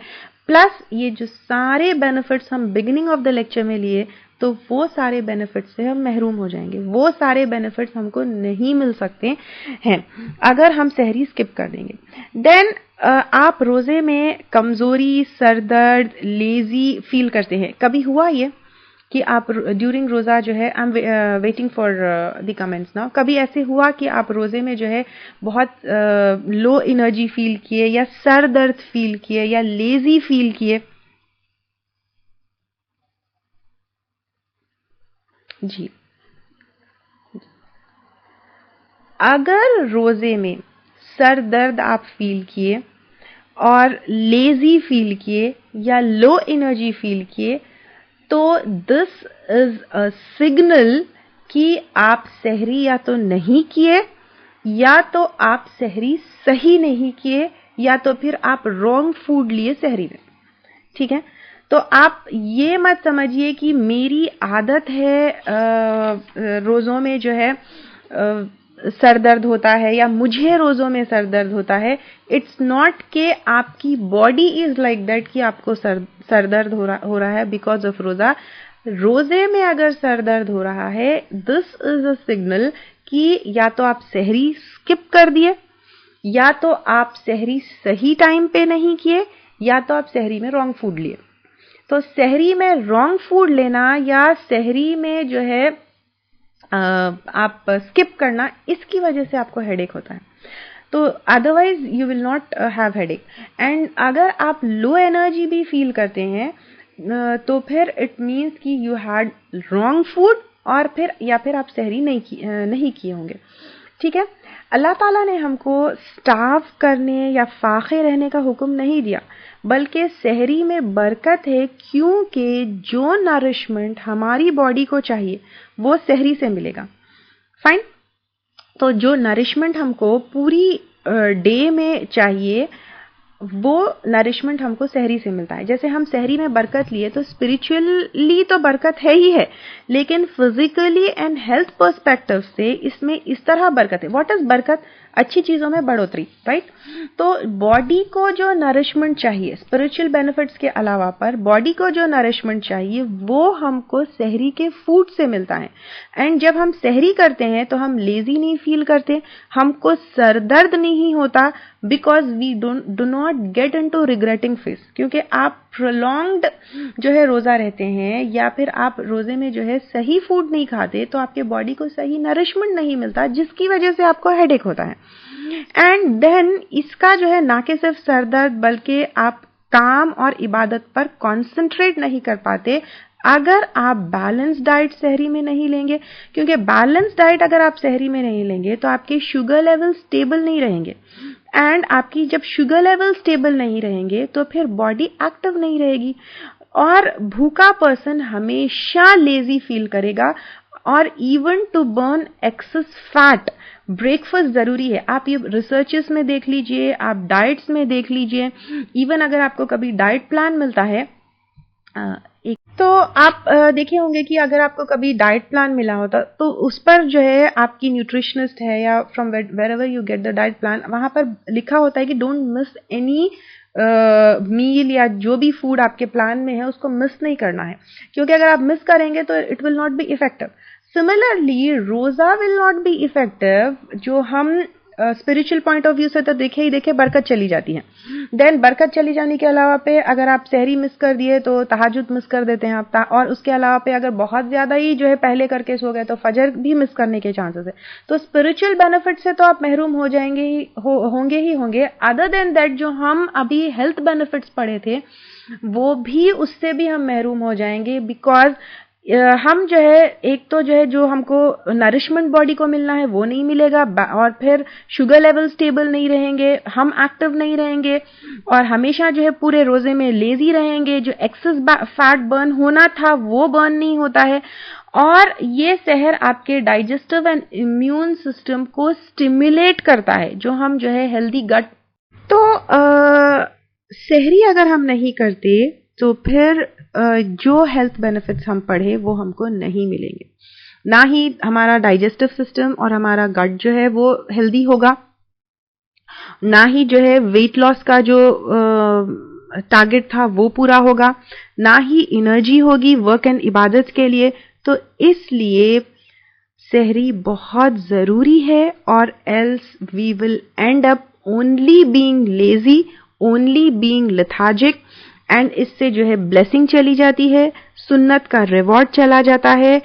प्लस ये जो सारे बेनिफिट्स हम बिगिनिंग ऑफ द लेक्चर में लिए, तो वो सारे बेनिफिट्स से हम महरूम हो जाएंगे, वो सारे बेनिफिट्स हमको नहीं मिल सकते हैं अगर हम सहरी स्किप कर देंगे। देन आप रोज़े में कमज़ोरी, सरदर्द, लेज़ी फील करते हैं। कभी हुआ ये कि आप ड्यूरिंग रोज़ा जो है, I am waiting for the comments now, कभी ऐसे हुआ कि आप रोज़े में जो है बहुत लो एनर्जी फील किए, या सर दर्द फील किए, या लेज़ी फील किए? जी, अगर रोज़े में सर दर्द आप फील किए और लेज़ी फील किए या लो एनर्जी फील किए, तो दिस इज अ सिग्नल कि आप सहरी या तो नहीं किए, या तो आप सहरी सही नहीं किए, या तो फिर आप रॉन्ग फूड लिए सहरी में, ठीक है। तो आप ये मत समझिए कि मेरी आदत है रोज़ों में जो है सर दर्द होता है या मुझे रोज़ों में सर दर्द होता है। इट्स नॉट के आपकी बॉडी इज लाइक दैट कि आपको सर दर्द हो रहा है बिकॉज ऑफ रोज़ा। रोज़े में अगर सर दर्द हो रहा है, दिस इज अ सिग्नल कि या तो आप सहरी स्किप कर दिए, या तो आप सहरी सही टाइम पे नहीं किए, या तो आप सहरी में रॉन्ग फूड लिए। तो सहरी में रॉन्ग फूड लेना या सहरी में जो है आप स्किप करना, इसकी वजह से आपको हेडेक होता है। तो otherwise you will not have headache. And अगर आप लो एनर्जी भी फील करते हैं तो फिर इट मीन्स कि यू हैड रॉन्ग फूड, और फिर आप सहरी नहीं किए होंगे। ठीक है, अल्लाह ताला ने हमको स्टार्व करने या फाखे रहने का हुक्म नहीं दिया, बल्कि सहरी में बरकत है, क्योंकि जो नरिशमेंट हमारी बॉडी को चाहिए वो सहरी से मिलेगा। फाइन, तो जो नरिशमेंट हमको पूरी डे में चाहिए वो नरिशमेंट हमको सहरी से मिलता है। जैसे हम सहरी में बरकत लिए तो स्पिरिचुअली तो बरकत है ही है, लेकिन फिजिकली एंड हेल्थ पर्सपेक्टिव से इसमें इस तरह बरकत है। व्हाट इज बरकत? अच्छी चीजों में बढ़ोतरी, राइट? तो बॉडी को जो नरिशमेंट चाहिए स्पिरिचुअल बेनिफिट्स के अलावा पर बॉडी को जो नरिशमेंट चाहिए वो हमको सहरी के फूड से मिलता है। एंड जब हम सहरी करते हैं तो हम लेजी नहीं फील करते, हमको सरदर्द नहीं होता, because we do not get into regretting phase. क्योंकि आप प्रोलॉन्ग्ड जो है रोजा रहते हैं या फिर आप रोजे में जो है सही फूड नहीं खाते तो आपके बॉडी को सही नरिशमेंट नहीं मिलता, जिसकी वजह से आपको हेडेक होता है। एंड देन इसका जो है ना कि सिर्फ सरदर्द बल्कि आप काम और इबादत पर कॉन्सेंट्रेट नहीं कर पाते अगर आप बैलेंस डाइट सहरी में नहीं लेंगे। क्योंकि बैलेंस डाइट अगर आप सहरी में नहीं लेंगे तो आपके शुगर लेवल स्टेबल नहीं रहेंगे, एंड आपकी जब शुगर लेवल स्टेबल नहीं रहेंगे तो फिर बॉडी एक्टिव नहीं रहेगी, और भूखा पर्सन हमेशा लेजी फील करेगा। और even to burn excess fat breakfast जरूरी है। आप ये रिसर्चेस में देख लीजिए, आप डाइट्स में देख लीजिए, इवन अगर आपको कभी डाइट प्लान मिलता है तो आप देखे होंगे कि अगर आपको कभी डाइट प्लान मिला होता तो उस पर जो है आपकी न्यूट्रिशनिस्ट है या from wherever you get the diet plan, वहां पर लिखा होता है कि डोंट मिस एनी मील या जो भी फूड आपके प्लान में है उसको मिस नहीं करना है, क्योंकि अगर आप मिस करेंगे तो it will not be effective. Similarly रोजा विल नॉट बी इफेक्टिव। जो हम स्पिरिचुअल पॉइंट ऑफ व्यू से तो देखे ही देखे बरकत चली जाती है। देन बरकत चली जाने के अलावा पे अगर आप सहरी मिस कर दिए तो तहज्जुद मिस कर देते हैं आप, और उसके अलावा पे अगर बहुत ज्यादा ही जो है पहले करके सो गए तो फजर भी मिस करने के चांसेस है। तो स्पिरिचुअल बेनिफिट से तो आप महरूम हो जाएंगे ही होंगे। अदर देन दैट जो हम अभी हेल्थ बेनिफिट्स पढ़े थे वो भी उससे भी हम महरूम हो जाएंगे, बिकॉज हम जो है एक तो जो है जो हमको नरिशमेंट बॉडी को मिलना है वो नहीं मिलेगा, और फिर शुगर लेवल स्टेबल नहीं रहेंगे, हम एक्टिव नहीं रहेंगे, और हमेशा जो है पूरे रोजे में लेजी रहेंगे। जो एक्सेस फैट बर्न होना था वो बर्न नहीं होता है, और ये सहर आपके डाइजेस्टिव एंड इम्यून सिस्टम को स्टिमुलेट करता है, जो हम जो है हेल्दी गट। तो सहरी अगर हम नहीं करते तो फिर जो हेल्थ बेनिफिट्स हम पढ़े वो हमको नहीं मिलेंगे। ना ही हमारा डाइजेस्टिव सिस्टम और हमारा गट जो है वो हेल्दी होगा, ना ही जो है वेट लॉस का जो टारगेट था वो पूरा होगा, ना ही एनर्जी होगी वर्क एंड इबादत के लिए। तो इसलिए सहरी बहुत जरूरी है, और else we will end up only being lazy, only being lethargic, and इससे जो है ब्लेसिंग चली जाती है, सुन्नत का रिवॉर्ड चला जाता है,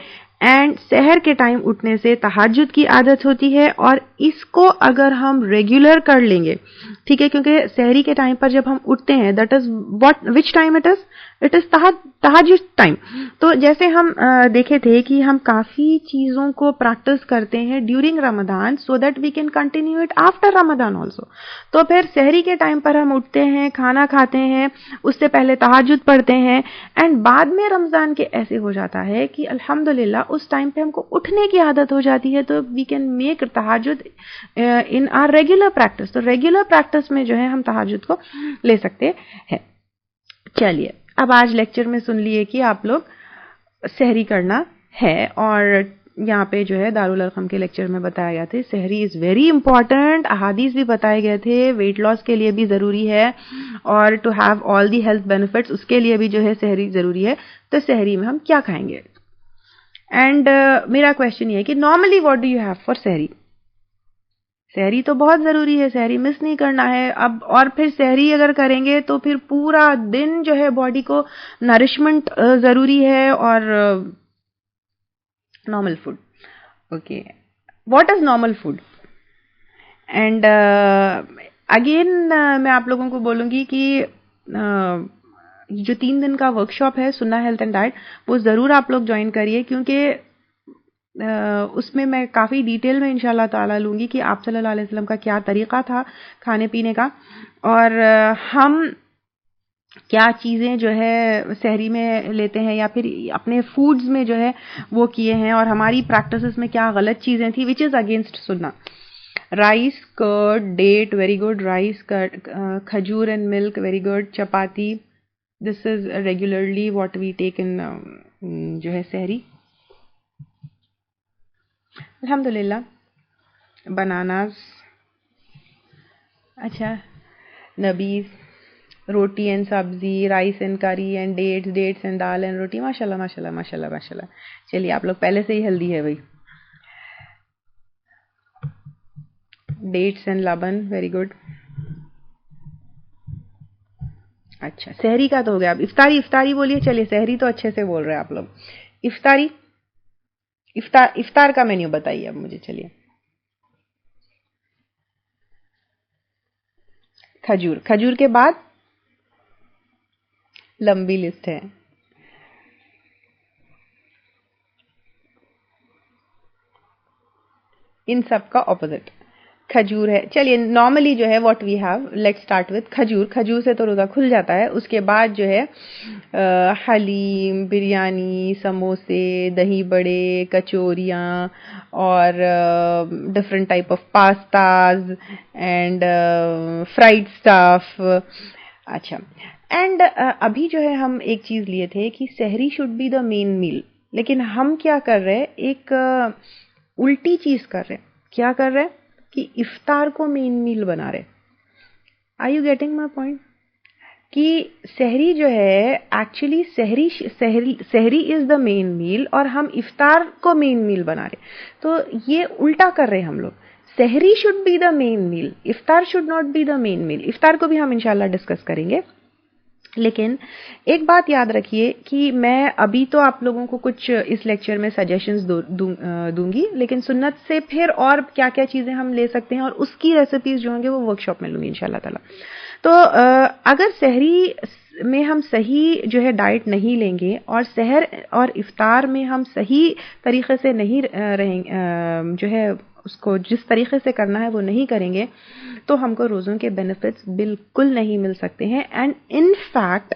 एंड सहर के टाइम उठने से तहज्जुद की आदत होती है। और इसको अगर हम रेगुलर कर लेंगे, ठीक है, क्योंकि सहरी के टाइम पर जब हम उठते हैं that is what which time it is तहज्जुद टाइम। तो जैसे हम देखे थे कि हम काफी चीजों को प्रैक्टिस करते हैं during Ramzan so that we can continue it after Ramzan also. तो फिर सहरी के टाइम पर हम उठते हैं, खाना खाते हैं, उससे पहले तहज्जुद पढ़ते हैं, एंड बाद में रमजान के ऐसे हो जाता है कि अल्हम्दुलिल्लाह उस टाइम पे हमको उठने की आदत हो जाती है, तो वी कैन मेक तहज्जुद इन आवर रेगुलर प्रैक्टिस। तो रेगुलर प्रैक्टिस में जो है हम तहज्जुद को ले सकते हैं। चलिए, अब आज लेक्चर में सुन लिए कि आप लोग सहरी करना है, और यहाँ पे जो है दारुल अरकम के लेक्चर में बताया गया था सहरी इज वेरी इंपॉर्टेंट, अहादीस भी बताए गए थे, वेट लॉस के लिए भी जरूरी है, और to have all the health benefits उसके लिए भी जो है सहरी जरूरी है। तो सहरी में हम क्या खाएंगे? एंड मेरा क्वेश्चन ये है कि normally what do you have for सहरी? सहरी तो बहुत जरूरी है, सहरी मिस नहीं करना है। अब और फिर सहरी अगर करेंगे तो फिर पूरा दिन जो है बॉडी को नरिशमेंट जरूरी है, और normal food. Okay, what is normal food? And again मैं आप लोगों को बोलूँगी कि जो 3 दिन का वर्कशॉप है सुन्ना हेल्थ एंड डाइट, वो ज़रूर आप लोग ज्वाइन करिए, क्योंकि उसमें मैं काफ़ी डिटेल में इंशाल्लाह ताला लूँगी कि आप सल्लल्लाहु अलैहि वसल्लम का क्या तरीक़ा था खाने पीने का, और हम क्या चीज़ें जो है सहरी में लेते हैं या फिर अपने फूड्स में जो है वो किए हैं, और हमारी प्रैक्टिसेस में क्या गलत चीज़ें थी विच इज़ अगेंस्ट सुन्ना। Rice, curd, date, very good. Rice, curd, खजूर and milk, very good. Chapati, this is regularly what we take in जो है सहरी, अल्हम्दुलिल्लाह। बनानास, अच्छा, नबीज, roti and sabzi, rice and curry and dates, dates and dal and roti, माशाल्लाह माशाल्लाह माशाल्लाह माशाल्लाह। चलिए, आप लोग पहले से ही हेल्दी है भाई। डेट्स एंड लबन, वेरी गुड। अच्छा, सहरी का तो हो गया, अब इफ्तारी, इफ्तारी बोलिए। चलिए, सहरी तो अच्छे से बोल रहे हैं आप लोग। इफ्तारी, इफ्तार का मेन्यू बताइए अब मुझे। चलिए, खजूर, खजूर के बाद लंबी लिस्ट है। इन सब का ऑपोजिट खजूर है। चलिए, नॉर्मली जो है what we have, let's start with खजूर। खजूर से तो रोज़ा खुल जाता है। उसके बाद जो है हलीम, बिरयानी, समोसे, दही बड़े, कचौरियाँ, और different type of pastas and fried stuff. अच्छा, एंड अभी जो है हम एक चीज़ लिए थे कि सहरी should be the main meal, लेकिन हम क्या कर रहे हैं, एक उल्टी चीज़ कर रहे हैं। क्या कर रहे हैं कि इफ्तार को मेन मील बना रहे। Are you getting my point? कि सहरी जो है एक्चुअली सहरी सहरी सहरी इज द मेन मील, और हम इफ्तार को मेन मील बना रहे। तो ये उल्टा कर रहे हैं हम लोग। सहरी should be the main meal, इफ्तार should not be the main meal. इफ्तार को भी हम इंशाल्लाह डिस्कस करेंगे, लेकिन एक बात याद रखिए कि मैं अभी तो आप लोगों को कुछ इस लेक्चर में सजेशंस दूंगी, लेकिन सुन्नत से फिर और क्या क्या चीज़ें हम ले सकते हैं और उसकी रेसिपीज जो होंगे वो वर्कशॉप में लूंगी इंशाल्लाह ताला। तो अगर सहरी में हम सही जो है डाइट नहीं लेंगे और सहर और इफ्तार में हम सही तरीके से नहीं रहेंगे, जो है उसको जिस तरीके से करना है वो नहीं करेंगे, तो हमको रोज़ों के बेनिफिट्स बिल्कुल नहीं मिल सकते हैं। एंड इन फैक्ट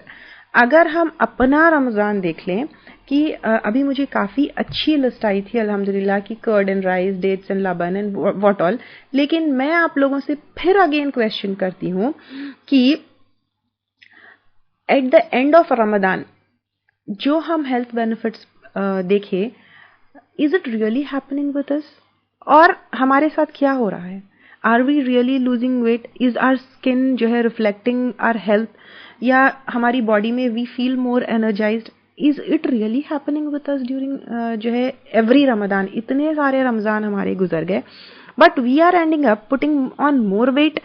अगर हम अपना रमज़ान देख लें कि अभी मुझे काफ़ी अच्छी लिस्ट आई थी अल्हम्दुलिल्लाह की curd and rice, dates and लबन एंड व्हाट ऑल, लेकिन मैं आप लोगों से फिर अगेन क्वेश्चन करती हूँ कि at the end of Ramzan जो हम हेल्थ बेनिफिट्स देखें, is it really happening with us, और हमारे साथ क्या हो रहा है? Are we really losing weight? Is our skin जो है रिफ्लेक्टिंग आर हेल्थ, या हमारी बॉडी में we feel more energized? Is it really happening with us during जो है एवरी रमजान? इतने सारे रमजान हमारे गुजर गए, but we are ending up putting on more weight,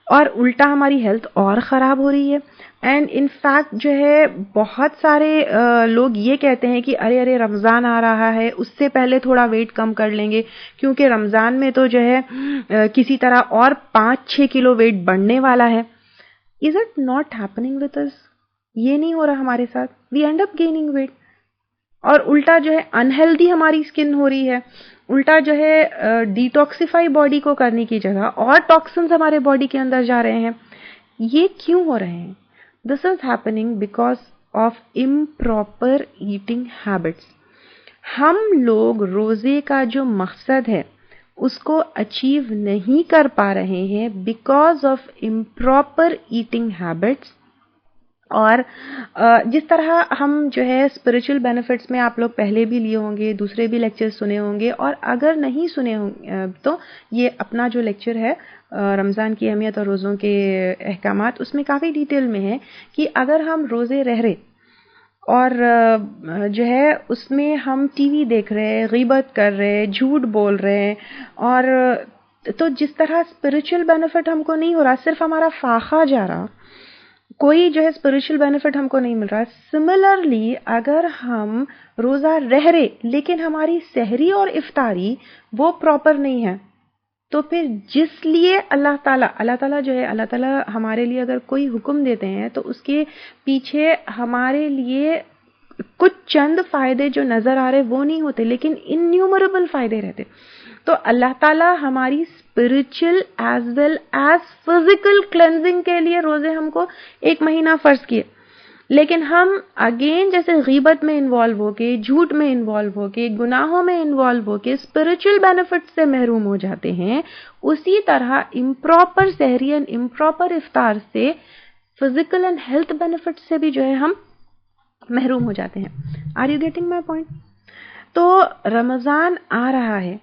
और उल्टा हमारी हेल्थ और ख़राब हो रही है। एंड इन फैक्ट जो है बहुत सारे लोग ये कहते हैं कि अरे अरे रमज़ान आ रहा है, उससे पहले थोड़ा वेट कम कर लेंगे, क्योंकि रमज़ान में तो जो है किसी तरह और 5-6 किलो वेट बढ़ने वाला है। Is it not happening with us? ये नहीं हो रहा हमारे साथ। We end up gaining weight, और उल्टा जो है अनहेल्दी हमारी स्किन हो रही है। उल्टा जो है डिटॉक्सिफाई बॉडी को करने की जगह और टॉक्सिन्स हमारे बॉडी के अंदर जा रहे हैं। ये क्यों हो रहे हैं? This is happening because of improper eating habits. हम लोग रोजे का जो मकसद है उसको अचीव नहीं कर पा रहे हैं because of improper eating habits. और जिस तरह हम जो है स्पिरिचुअल बेनिफिट्स में आप लोग पहले भी लिए होंगे, दूसरे भी लेक्चर्स सुने होंगे, और अगर नहीं सुने होंगे तो ये अपना जो लेक्चर है रमज़ान की अहमियत और रोज़ों के अहकामात, उसमें काफ़ी डिटेल में है कि अगर हम रोज़े रह रहे और जो है उसमें हम टीवी देख रहे हैं, ग़ीबत कर रहे हैं, झूठ बोल रहे हैं, और तो जिस तरह स्पिरिचुअल बेनिफिट हमको नहीं हो रहा, सिर्फ हमारा फाखा जा रहा, कोई जो है स्पिरिचुअल बेनिफिट हमको नहीं मिल रहा। सिमिलरली अगर हम रोज़ा रह रहे लेकिन हमारी सहरी और इफ्तारी वो प्रॉपर नहीं है, तो फिर जिसलिए अल्लाह ताला जो है, अल्लाह ताला हमारे लिए अगर कोई हुक्म देते हैं तो उसके पीछे हमारे लिए कुछ चंद फायदे जो नजर आ रहे वो नहीं होते, लेकिन इन्यूमरेबल फायदे रहते। तो अल्लाह ताला हमारी spiritual as well as physical cleansing के लिए रोजे हमको 1 महीना फर्ज किए, लेकिन हम अगेन जैसे गीबत में इन्वॉल्व होके, झूठ में इन्वॉल्व होके, गुनाहों में इन्वॉल्व होके स्पिरिचुअल बेनिफिट से महरूम हो जाते हैं, उसी तरह इम्प्रॉपर सहरी एंड इम्प्रॉपर इफ्तार से फिजिकल एंड हेल्थ बेनिफिट से भी जो है हम महरूम हो जाते हैं। Are you getting my point? तो रमजान आ रहा है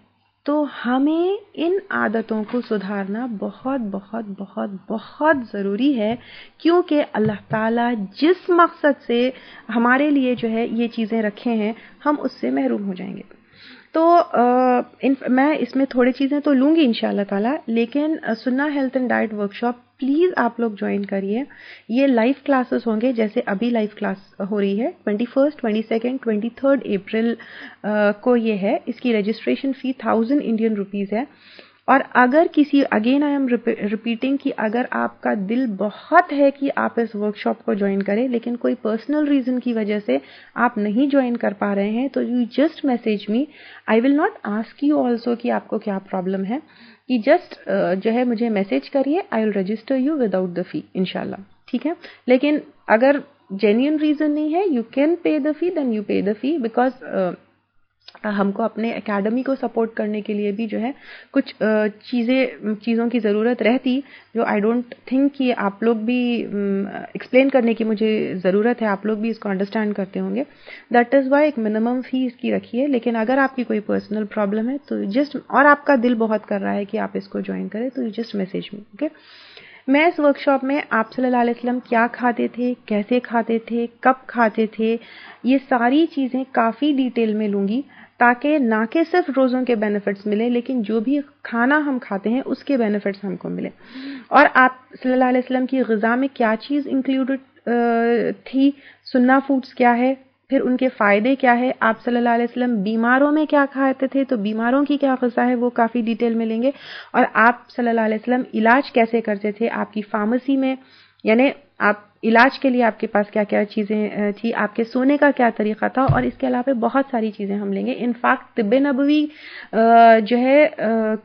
तो हमें इन आदतों को सुधारना बहुत बहुत बहुत बहुत ज़रूरी है, क्योंकि अल्लाह ताला जिस मकसद से हमारे लिए जो है ये चीज़ें रखे हैं, हम उससे महरूम हो जाएंगे। तो मैं इसमें थोड़ी चीज़ें तो लूँगी इंशाल्लाह ताला, लेकिन सुन्ना health and diet workshop please आप लोग ज्वाइन करिए। ये लाइव क्लासेस होंगे, जैसे अभी लाइव क्लास हो रही है 21, 22, 23 अप्रैल को ये है। इसकी रजिस्ट्रेशन फ़ी 1000 इंडियन रुपीज़ है। और अगर किसी, अगेन आई एम रिपीटिंग, कि अगर आपका दिल बहुत है कि आप इस वर्कशॉप को ज्वाइन करें, लेकिन कोई पर्सनल रीज़न की वजह से आप नहीं ज्वाइन कर पा रहे हैं, तो you just message me. I will not ask you also कि आपको क्या प्रॉब्लम है, कि जस्ट जो है मुझे मैसेज करिए, I will register you without the fee इंशाल्लाह, ठीक है। लेकिन अगर जेन्युइन रीज़न नहीं है, you can pay the fee, then you pay the fee, because हमको अपने एकेडमी को सपोर्ट करने के लिए भी जो है कुछ चीज़ों की ज़रूरत रहती, जो आई डोंट थिंक कि आप लोग भी एक्सप्लेन करने की मुझे ज़रूरत है, आप लोग भी इसको अंडरस्टैंड करते होंगे। दैट इज़ वाई एक मिनिमम फ़ी इसकी रखी है। लेकिन अगर आपकी कोई पर्सनल प्रॉब्लम है तो जस्ट, और आपका दिल बहुत कर रहा है कि आप इसको ज्वाइन करें, तो you just message me, okay. मैं इस वर्कशॉप में आप सल्लल्लाहु अलैहि वसल्लम क्या खाते थे, कैसे खाते थे, कब खाते थे, ये सारी चीज़ें काफ़ी डिटेल में लूँगी, ताकि ना कि सिर्फ रोज़ों के बेनिफिट्स मिले, लेकिन जो भी खाना हम खाते हैं उसके बेनिफिट्स हमको मिले। और आप सल्लल्लाहु अलैहि वसल्लम की ग़िज़ा में क्या चीज़ इंक्लूडेड थी, सुन्ना फूड्स क्या है, फिर उनके फ़ायदे क्या है, आप सल्लल्लाहु अलैहि वसल्लम बीमारों में क्या खाते थे, तो बीमारों की क्या ग़िज़ा है, वो काफ़ी डिटेल में लेंगे। और आप सल्लल्लाहु अलैहि वसल्लम इलाज कैसे करते थे, आपकी फार्मेसी में, यानी आप इलाज के लिए आपके पास क्या क्या चीज़ें थी, आपके सोने का क्या तरीक़ा था, और इसके अलावा बहुत सारी चीज़ें हम लेंगे। इनफैक्ट तिब्बे नबवी जो है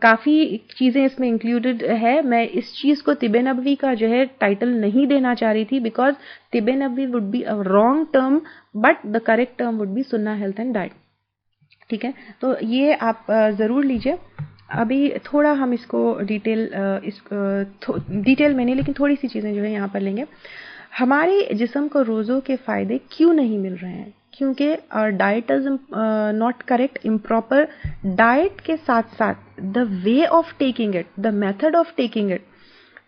काफ़ी चीज़ें इसमें इंक्लूडेड है। मैं इस चीज़ को तिब्बे नबवी का जो है टाइटल नहीं देना चाह रही थी, बिकॉज तिब्बे नबवी would be a wrong term, but the correct term would be सुन्ना हेल्थ एंड डाइट, ठीक है। तो ये आप ज़रूर लीजिए। अभी थोड़ा हम इसको डिटेल में नहीं, लेकिन थोड़ी सी चीज़ें जो है यहाँ पर लेंगे। हमारे जिस्म को रोज़ों के फ़ायदे क्यों नहीं मिल रहे हैं? क्योंकि diet is not correct, improper diet के साथ साथ the way of taking it, the method of taking it,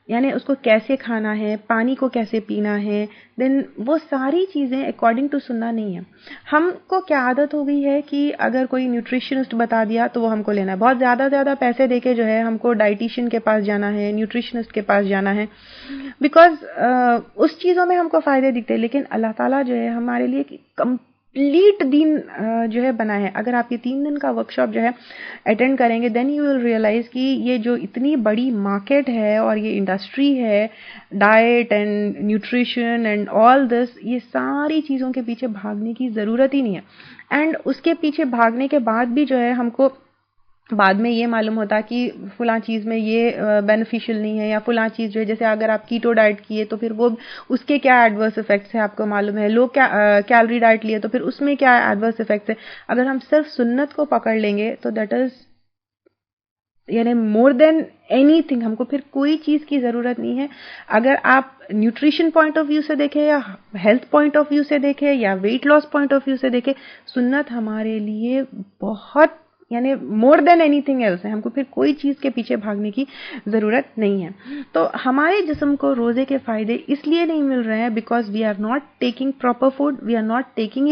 यानी उसको कैसे खाना है, पानी को कैसे पीना है, देन वो सारी चीज़ें अकॉर्डिंग टू सुन्ना नहीं है। हमको क्या आदत हो गई है कि अगर कोई न्यूट्रिशनिस्ट बता दिया तो वो हमको लेना है, बहुत ज़्यादा पैसे देके जो है हमको डाइटिशियन के पास जाना है, न्यूट्रिशनिस्ट के पास जाना है, बिकॉज उस चीज़ों में हमको फ़ायदे दिखते हैं। लेकिन अल्लाह ताला जो है हमारे लिए कंप्लीट दिन जो है बना है। अगर आप ये 3 दिन का वर्कशॉप जो है अटेंड करेंगे, देन यू विल रियलाइज कि ये जो इतनी बड़ी मार्केट है और ये इंडस्ट्री है, diet and nutrition and all this, ये सारी चीज़ों के पीछे भागने की ज़रूरत ही नहीं है। एंड उसके पीछे भागने के बाद भी जो है हमको बाद में ये मालूम होता कि फलां चीज़ में ये बेनिफिशियल नहीं है, या फलां चीज़ जो है, जैसे अगर आप कीटो डाइट किए तो फिर वो उसके क्या एडवर्स इफेक्ट्स है आपको मालूम है, लो कैलोरी डाइट लिए तो फिर उसमें क्या एडवर्स इफेक्ट्स है। अगर हम सिर्फ सुन्नत को पकड़ लेंगे तो दैट इज़ यानी मोर देन एनीथिंग, हमको फिर कोई चीज़ की ज़रूरत नहीं है। अगर आप न्यूट्रिशन पॉइंट ऑफ व्यू से देखें, या हेल्थ पॉइंट ऑफ व्यू से देखें, या weight loss point of view से देखें, सुन्नत हमारे लिए बहुत यानी मोर देन एनीथिंग एल्स है। हमको फिर कोई चीज़ के पीछे भागने की ज़रूरत नहीं है। तो हमारे जिस्म को रोज़े के फ़ायदे इसलिए नहीं मिल रहे हैं because we are not taking proper food, we are not taking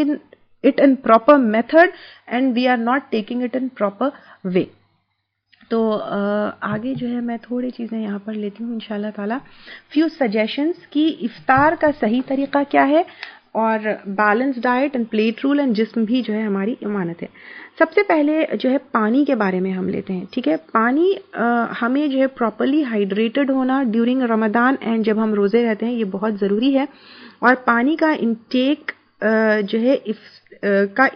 it in proper method, and we are not taking it in proper way. तो आगे जो है मैं थोड़ी चीज़ें यहाँ पर लेती हूँ इंशाल्लाह ताला। फ्यू सजेशंस कि इफ्तार का सही तरीक़ा क्या है, और balance diet end plate rule and जिस्म भी जो है हमारी इमानत है। सबसे पहले जो है पानी के बारे में हम लेते हैं, ठीक है। पानी हमें जो है प्रॉपर्ली हाइड्रेटेड होना ड्यूरिंग रमदान एंड जब हम रोजे रहते हैं ये बहुत ज़रूरी है। और पानी का इंटेक जो है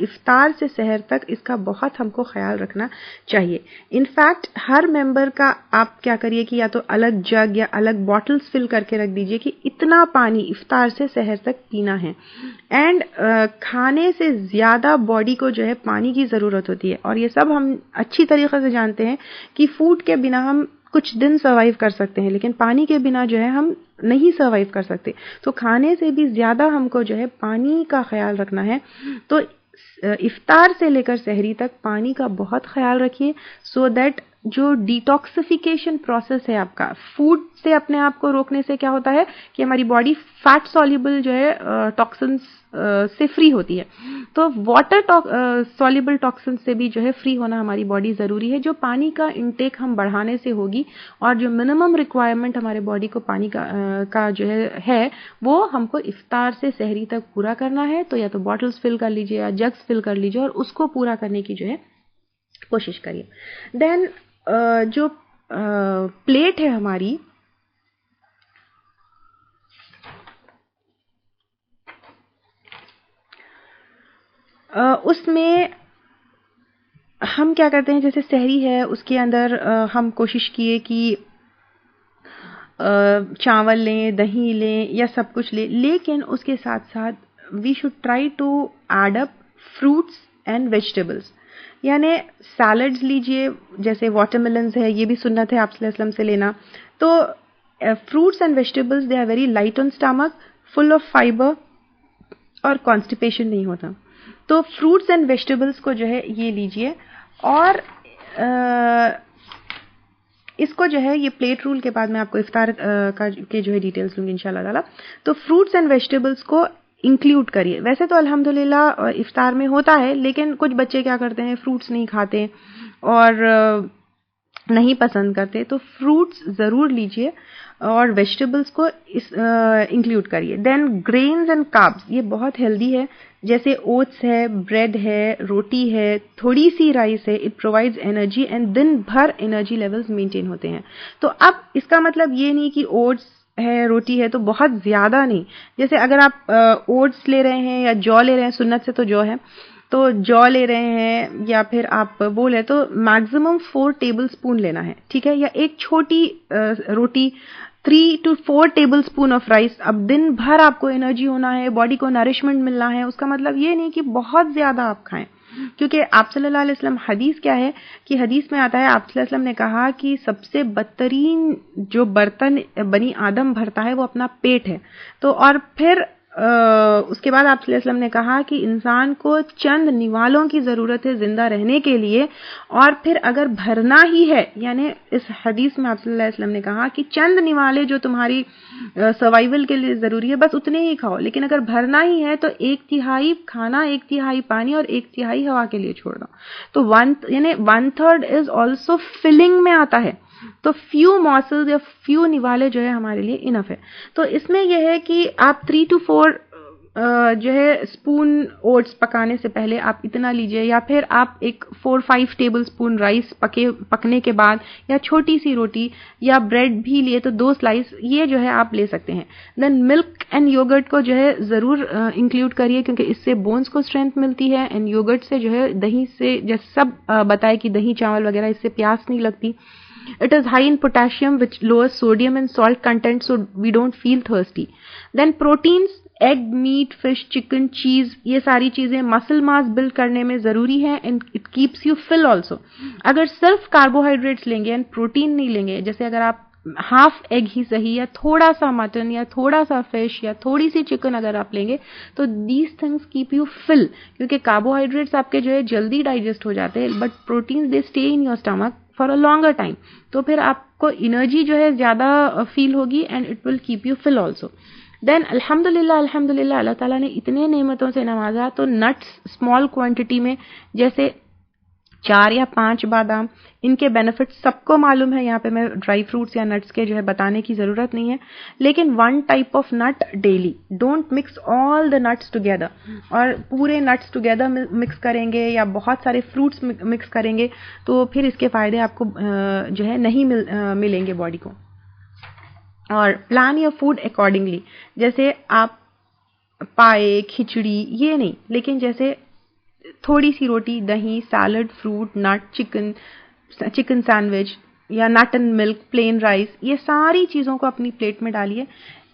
इफ्तार से सहर तक इसका बहुत हमको ख्याल रखना चाहिए। इनफैक्ट हर मेंबर का आप क्या करिए कि या तो अलग जग या अलग बॉटल्स फिल करके रख दीजिए कि इतना पानी इफ्तार से सहर तक पीना है। एंड खाने से ज़्यादा बॉडी को जो है पानी की ज़रूरत होती है, और ये सब हम अच्छी तरीके से जानते हैं कि फूड के बिना हम कुछ दिन सर्वाइव कर सकते हैं, लेकिन पानी के बिना जो है हम नहीं सर्वाइव कर सकते। तो खाने से भी ज़्यादा हमको जो है पानी का ख्याल रखना है। तो इफ्तार से लेकर सहरी तक पानी का बहुत ख्याल रखिए, सो दैट जो डिटॉक्सिफिकेशन प्रोसेस है आपका फूड से अपने आप को रोकने से क्या होता है कि हमारी बॉडी फैट सॉल्युबल जो है टॉक्सिन्स से फ्री होती है। तो वाटर सॉल्युबल टॉक्सिन से भी जो है फ्री होना हमारी बॉडी ज़रूरी है। जो पानी का इंटेक हम बढ़ाने से होगी, और जो मिनिमम रिक्वायरमेंट हमारे बॉडी को पानी का जो है वो हमको इफ्तार से सहरी तक पूरा करना है। तो या तो बॉटल्स फिल कर लीजिए या जग्स फिल कर लीजिए और उसको पूरा करने की जो है कोशिश करिए। देन जो प्लेट है हमारी, उसमें हम क्या करते हैं, जैसे सहरी है उसके अंदर हम कोशिश किए कि चावल लें, दही लें या सब कुछ लें, लेकिन उसके साथ साथ we should try to add up fruits and vegetables. यानी सैलड्स लीजिए, जैसे वाटरमेलन्स है, ये भी सुन्नत है आप सल्लल्लाहु अलैहि वसल्लम से लेना। तो fruits and vegetables they are very light on stomach, full of fibre और कॉन्स्टिपेशन नहीं होता। तो फ्रूट्स एंड वेजिटेबल्स को जो है ये लीजिए, और इसको जो है ये प्लेट रूल के बाद मैं आपको इफ्तार के जो है डिटेल्स दूंगी इंशाल्लाह ताला। तो फ्रूट्स एंड वेजिटेबल्स को इंक्लूड करिए। वैसे तो अल्हम्दुलिल्लाह इफ्तार में होता है, लेकिन कुछ बच्चे क्या करते हैं, फ्रूट्स नहीं खाते और नहीं पसंद करते, तो फ्रूट्स ज़रूर लीजिए और वेजिटेबल्स को इंक्लूड करिए। देन ग्रेन्स एंड कार्ब्स, ये बहुत हेल्दी है, जैसे ओट्स है, ब्रेड है, रोटी है, थोड़ी सी राइस है। इट प्रोवाइड्स एनर्जी एंड दिन भर एनर्जी लेवल्स मेंटेन होते हैं। तो अब इसका मतलब ये नहीं कि ओट्स है, रोटी है तो बहुत ज़्यादा नहीं। जैसे अगर आप ओट्स ले रहे हैं या जौ ले रहे हैं, सुन्नत से तो जौ है, तो जौ ले रहे हैं या फिर आप वो ले, तो मैक्सिमम 4 टेबल स्पून लेना है, ठीक है। या एक छोटी रोटी, 3 to 4 table spoon of rice. अब दिन भर आपको एनर्जी होना है, बॉडी को नरिशमेंट मिलना है, उसका मतलब ये नहीं कि बहुत ज्यादा आप खाएं, क्योंकि आप सल्लल्लाहु अलैहि वसल्लम, हदीस क्या है कि हदीस में आता है आप सल्लल्लाहु अलैहि वसल्लम ने कहा कि सबसे बदतरीन जो बर्तन बनी आदम भरता है वो अपना पेट है। तो और फिर उसके बाद आप सल्लल्लाहु अलैहि वसल्लम ने कहा कि इंसान को चंद निवालों की ज़रूरत है ज़िंदा रहने के लिए, और फिर अगर भरना ही है, यानी इस हदीस में आप सल्लल्लाहु अलैहि वसल्लम ने कहा कि चंद निवाले जो तुम्हारी सर्वाइवल के लिए ज़रूरी है बस उतने ही खाओ, लेकिन अगर भरना ही है तो 1/3 खाना, 1/3 पानी और 1/3 हवा के लिए छोड़ दो। तो 1/3 इज ऑल्सो फिलिंग में आता है। तो फ्यू मॉसल्स या फ्यू निवाले जो है हमारे लिए इनफ है। तो इसमें यह है कि आप 3 to 4 जो है स्पून ओट्स पकाने से पहले आप इतना लीजिए, या फिर आप एक 4-5 टेबल स्पून राइस पकने के बाद, या छोटी सी रोटी या ब्रेड भी लिए तो 2 स्लाइस ये जो है आप ले सकते हैं। देन मिल्क एंड योगर्ट को जो है ज़रूर इंक्लूड करिए, क्योंकि इससे बोन्स को स्ट्रेंथ मिलती है, एंड योगर्ट से जो है दही से, जैसे सब बताए कि दही चावल वगैरह, इससे प्यास नहीं लगती। It is high in potassium, which lowers sodium and salt content, so we don't feel thirsty. Then proteins, egg, meat, fish, chicken, cheese, ये सारी चीजें मसल मास बिल्ड करने में जरूरी है, and it keeps you full also. अगर सिर्फ carbohydrates लेंगे एंड प्रोटीन नहीं लेंगे, जैसे अगर आप हाफ एग ही सही, या थोड़ा सा मटन या थोड़ा सा फिश या थोड़ी सी चिकन अगर आप लेंगे, तो these things keep you fill, क्योंकि कार्बोहाइड्रेट्स आपके जो है जल्दी डाइजेस्ट हो जाते हैं, but proteins they stay in your stomach for a longer time. तो फिर आपको एनर्जी जो है ज्यादा फील होगी, and it will keep you fill also. Then अल्हम्दुलिल्लाह अल्लाह ताला ने इतने नेमतों से नवाजा, तो नट्स स्मॉल क्वांटिटी में, जैसे 4 या 5 बादाम, इनके बेनिफिट्स सबको मालूम है, यहाँ पे मैं ड्राई फ्रूट्स या नट्स के जो है बताने की ज़रूरत नहीं है। लेकिन 1 type of nut daily, don't mix all the nuts together, और पूरे नट्स टुगेदर मिक्स करेंगे या बहुत सारे फ्रूट्स मिक्स करेंगे तो फिर इसके फ़ायदे आपको जो है नहीं मिलेंगे बॉडी को। और प्लान योर फूड अकॉर्डिंगली, जैसे आप पाए खिचड़ी ये नहीं, लेकिन जैसे थोड़ी सी रोटी, दही, salad, fruit, nut, chicken sandwich या nut and milk, plain rice, ये सारी चीज़ों को अपनी प्लेट में डालिए।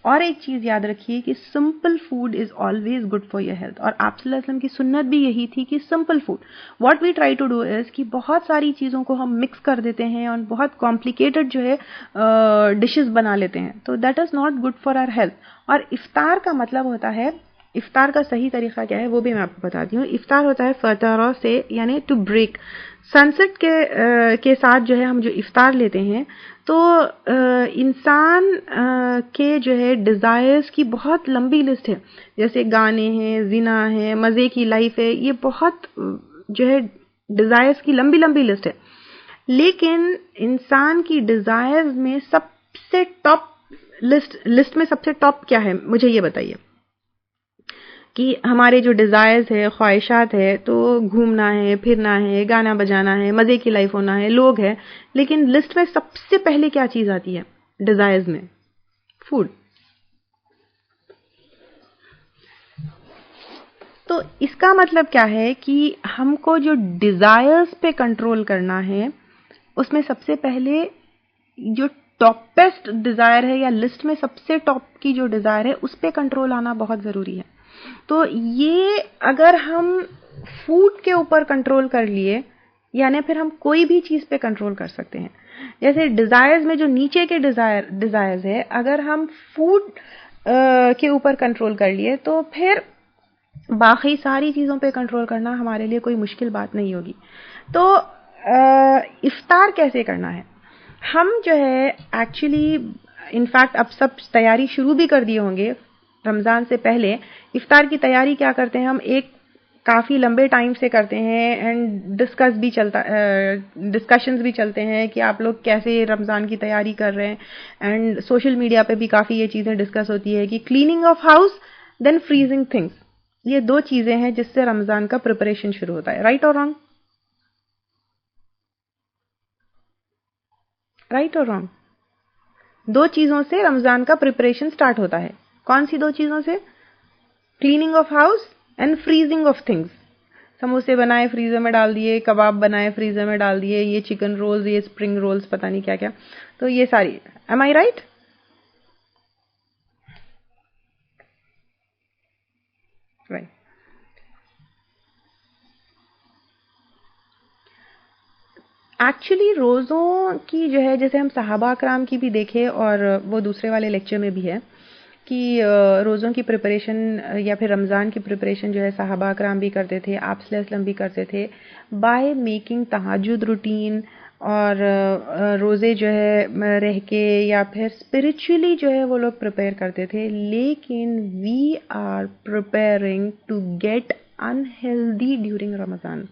और एक चीज़ याद रखिए कि simple food is always good for your health, और आप सल्लल्लाहु अलैहि वसल्लम की सुन्नत भी यही थी कि simple food. What we try to do is कि बहुत सारी चीज़ों को हम मिक्स कर देते हैं और बहुत कॉम्प्लिकेटेड जो है डिशेस बना लेते हैं, तो that is not good for our health. और इफ्तार का मतलब होता है, इफ्तार का सही तरीका क्या है वो भी मैं आपको बताती हूँ। इफ्तार होता है फतरा से, यानी टू ब्रेक। सनसेट के साथ जो है हम जो इफ्तार लेते हैं तो इंसान के जो है डिज़ायर्स की बहुत लंबी लिस्ट है, जैसे गाने हैं, जिना है, मज़े की लाइफ है, ये बहुत जो है डिज़ायर्स की लंबी लंबी लिस्ट है। लेकिन इंसान की डिज़ायर्स में सबसे टॉप लिस्ट में सबसे टॉप क्या है, मुझे ये बताइए। कि हमारे जो डिज़ायर्स है, ख्वाहिशात है, तो घूमना है, फिरना है, गाना बजाना है, मज़े की लाइफ होना है, लोग हैं, लेकिन लिस्ट में सबसे पहले क्या चीज़ आती है डिज़ायर्स में? फूड। तो इसका मतलब क्या है कि हमको जो डिज़ायर्स पे कंट्रोल करना है, उसमें सबसे पहले जो टॉपेस्ट डिज़ायर है या लिस्ट में सबसे टॉप की जो डिज़ायर है उस पे कंट्रोल आना बहुत ज़रूरी है। तो ये अगर हम फूड के ऊपर कंट्रोल कर लिए, यानी फिर हम कोई भी चीज़ पे कंट्रोल कर सकते हैं। जैसे डिज़ायर्स में जो नीचे के डिज़ायर्स है, अगर हम फूड के ऊपर कंट्रोल कर लिए तो फिर बाकी सारी चीज़ों पे कंट्रोल करना हमारे लिए कोई मुश्किल बात नहीं होगी। तो इफ्तार कैसे करना है? हम जो है एक्चुअली इनफैक्ट अब सब तैयारी शुरू भी कर दिए होंगे। रमज़ान से पहले इफ्तार की तैयारी क्या करते हैं हम, एक काफ़ी लंबे टाइम से करते हैं एंड डिस्कशंस भी चलते हैं कि आप लोग कैसे रमज़ान की तैयारी कर रहे हैं, एंड सोशल मीडिया पे भी काफ़ी ये चीज़ें डिस्कस होती है कि cleaning of house then freezing things, ये 2 चीज़ें हैं जिससे रमज़ान का प्रिपरेशन शुरू होता है। राइट और रॉन्ग? राइट और रॉन्ग? 2 चीज़ों से रमज़ान का प्रिपरेशन स्टार्ट होता है। कौन सी 2 चीज़ों से? Cleaning of house and freezing of things. समोसे बनाए फ्रीजर में डाल दिए, कबाब बनाए फ्रीजर में डाल दिए, ये चिकन रोल्स, ये स्प्रिंग रोल्स, पता नहीं क्या क्या, तो ये सारी। एम आई राइट? राइट। एक्चुअली रोज़ों की जो है, जैसे हम सहाबा कराम की भी देखें और वो दूसरे वाले लेक्चर में भी है कि रोज़ों की प्रिपरेशन या फिर रमज़ान की प्रिपरेशन जो है सहाबा कराम भी करते थे, आप सल्लल्लाहु अलैहि वसल्लम भी करते थे बाय मेकिंग तहज्जुद रूटीन, और रोज़े जो है रह के या फिर स्पिरिचुअली जो है वो लोग प्रिपेयर करते थे। लेकिन we are preparing to get unhealthy during Ramzan.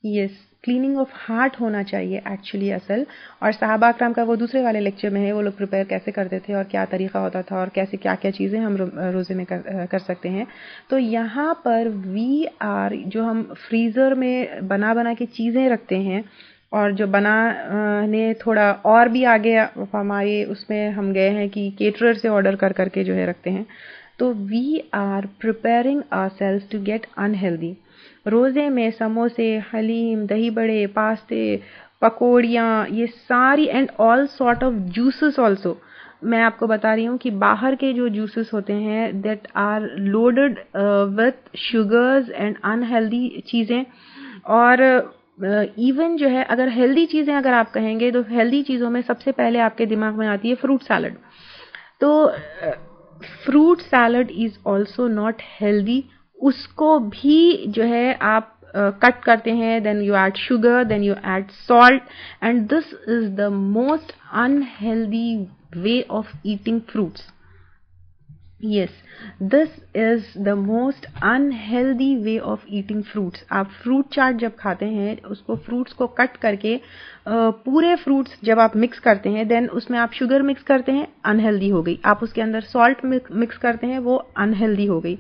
Yes, cleaning of heart होना चाहिए एक्चुअली असल। और सहाबा अकराम का वो दूसरे वाले लेक्चर में है, वो लोग प्रिपेयर कैसे करते थे और क्या तरीका होता था और कैसे क्या क्या चीज़ें हम रोज़े में कर सकते हैं। तो यहाँ पर वी आर, जो हम फ्रीज़र में बना बना के चीज़ें रखते हैं और जो बनाने थोड़ा और भी आगे हमारे उसमें हम गए हैं कि केटरर से ऑर्डर कर करके जो है रखते हैं, तो we are preparing ourselves to get unhealthy. रोज़े में समोसे, हलीम, दही बड़े, पास्ते, पकौड़ियाँ, ये सारी and all sort of juices also. मैं आपको बता रही हूँ कि बाहर के जो जूसेस होते हैं that are loaded with sugars and unhealthy चीज़ें। और इवन जो है अगर हेल्दी चीज़ें अगर आप कहेंगे तो हेल्दी चीज़ों में सबसे पहले आपके दिमाग में आती है फ्रूट सैलड। तो fruit salad is also not healthy. उसको भी जो है आप कट करते हैं, then you add sugar, then you add salt, and this is the most unhealthy way of eating fruits. Yes, this is the most unhealthy way of eating fruits. आप fruit चाट जब खाते हैं, उसको फ्रूट्स को cut करके पूरे fruits जब आप मिक्स करते हैं, देन उसमें आप शुगर मिक्स करते हैं, अनहेल्दी हो गई. आप उसके अंदर सॉल्ट मिक्स करते हैं, वो अनहेल्दी हो गई.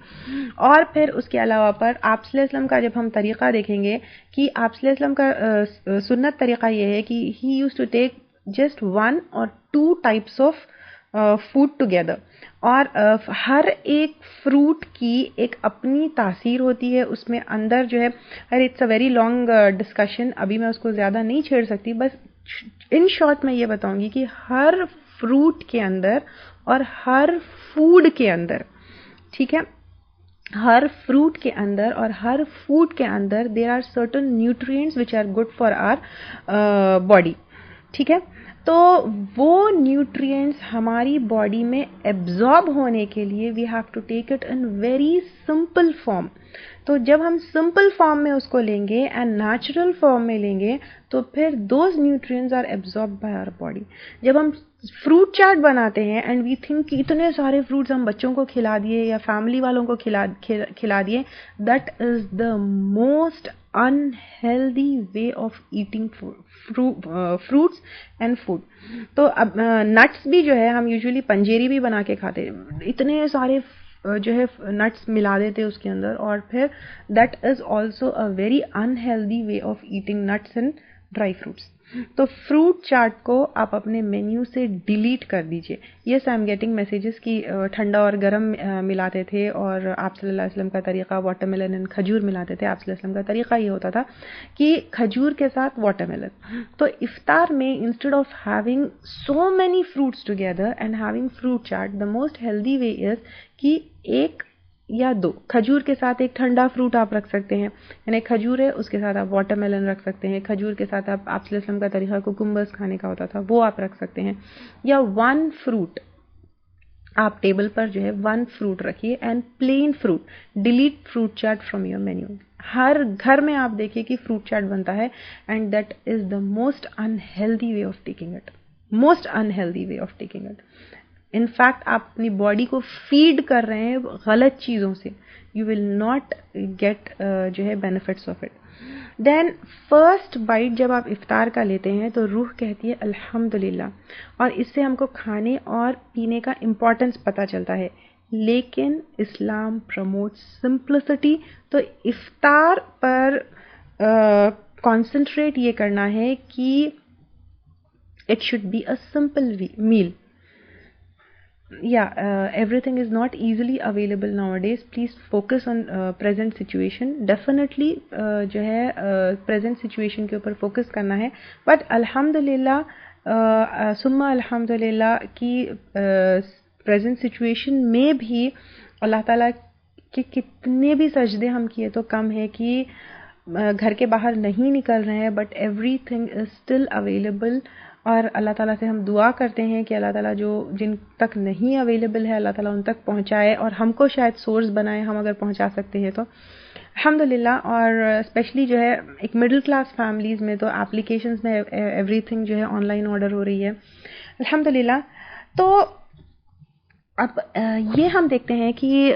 और फिर उसके अलावा पर आप सल्लल्लाहु अलैहि वसल्लम का जब हम तरीक़ा देखेंगे कि आप सल्लल्लाहु अलैहि वसल्लम का सुन्नत तरीक़ा ये है कि he used to take just 1 or 2 types of food together. और हर एक फ्रूट की एक अपनी तासीर होती है उसमें अंदर जो है. अरे it's a very long discussion, अभी मैं उसको ज़्यादा नहीं छेड़ सकती. बस इन शॉर्ट मैं ये बताऊंगी कि हर फ्रूट के अंदर और हर फूड के अंदर, ठीक है, हर फ्रूट के अंदर और हर फूड के अंदर there are certain nutrients which are good for our body. ठीक है, तो वो न्यूट्रिएंट्स हमारी बॉडी में एब्जॉर्ब होने के लिए we have to take it in very simple form. तो जब हम सिंपल फॉर्म में उसको लेंगे एंड नेचुरल फॉर्म में लेंगे तो फिर those nutrients are absorb by our body. जब हम फ्रूट चाट बनाते हैं एंड वी थिंक कि इतने सारे फ्रूट्स हम बच्चों को खिला दिए या फैमिली वालों को खिला दिए, that is the most unhealthy way of eating fruits and food. तो अब नट्स भी जो है हम यूजुअली पंजेरी भी बना के खाते हैं, इतने सारे जो है नट्स मिला देते हैं उसके अंदर, और फिर that is also a very unhealthy way of eating nuts and dry fruits. तो फ्रूट चाट को आप अपने मेन्यू से डिलीट कर दीजिए. Yes, I am getting messages कि ठंडा और गर्म मिलाते थे, और आप सल्लल्लाहु अलैहि वसल्लम का तरीका वाटरमेलन एंड खजूर मिलाते थे. आप सल्लल्लाहु अलैहि वसल्लम का तरीका ये होता था कि खजूर के साथ वाटरमेलन. तो इफ्तार में instead of having so many fruits together and having fruit chaat, the most healthy way is कि एक या दो खजूर के साथ एक ठंडा फ्रूट आप रख सकते हैं. यानी खजूर है, उसके साथ आप वाटरमेलन रख सकते हैं. खजूर के साथ आप सल्लल्लाहु अलैहि वसल्लम का तरीका कुकुम्बर्स खाने का होता था, वो आप रख सकते हैं. या 1 फ्रूट आप टेबल पर जो है 1 फ्रूट रखिए and plain fruit. Delete fruit chaat from your menu. हर घर में आप देखिए कि फ्रूट चाट बनता है, and that is the most unhealthy way of taking it. Most unhealthy way of taking it. In fact आप अपनी बॉडी को फीड कर रहे हैं गलत चीज़ों से. यू विल नॉट गेट जो है benefits of it. Then first bite जब आप इफ्तार का लेते हैं तो रूह कहती है अल्हम्दुलिल्लाह, और इससे हमको खाने और पीने का इम्पोर्टेंस पता चलता है. लेकिन इस्लाम प्रमोट्स सिंप्लिसिटी. तो इफ्तार पर कॉन्सेंट्रेट ये करना है कि it should be a simple meal. Everything is not easily available nowadays. Please focus on present situation. Definitely जो है present situation के ऊपर focus करना है. But अल्हम्दुलिल्लाह सुम्मा अल्हम्दुलिल्लाह कि present situation में भी अल्लाह ताला के कितने भी सजदे हम किए तो कम है कि घर के बाहर नहीं निकल रहे हैं, but everything is still available. और अल्लाह ताला से हम दुआ करते हैं कि अल्लाह ताला जो जिन तक नहीं अवेलेबल है अल्लाह ताला उन तक पहुंचाए, और हमको शायद सोर्स बनाए हम अगर पहुंचा सकते हैं तो अल्हम्दुलिल्लाह. और स्पेशली जो है एक मिडिल क्लास फैमिलीज़ में तो एप्लीकेशंस में एवरीथिंग जो है ऑनलाइन ऑर्डर हो रही है अल्हम्दुलिल्लाह. तो अब ये हम देखते हैं कि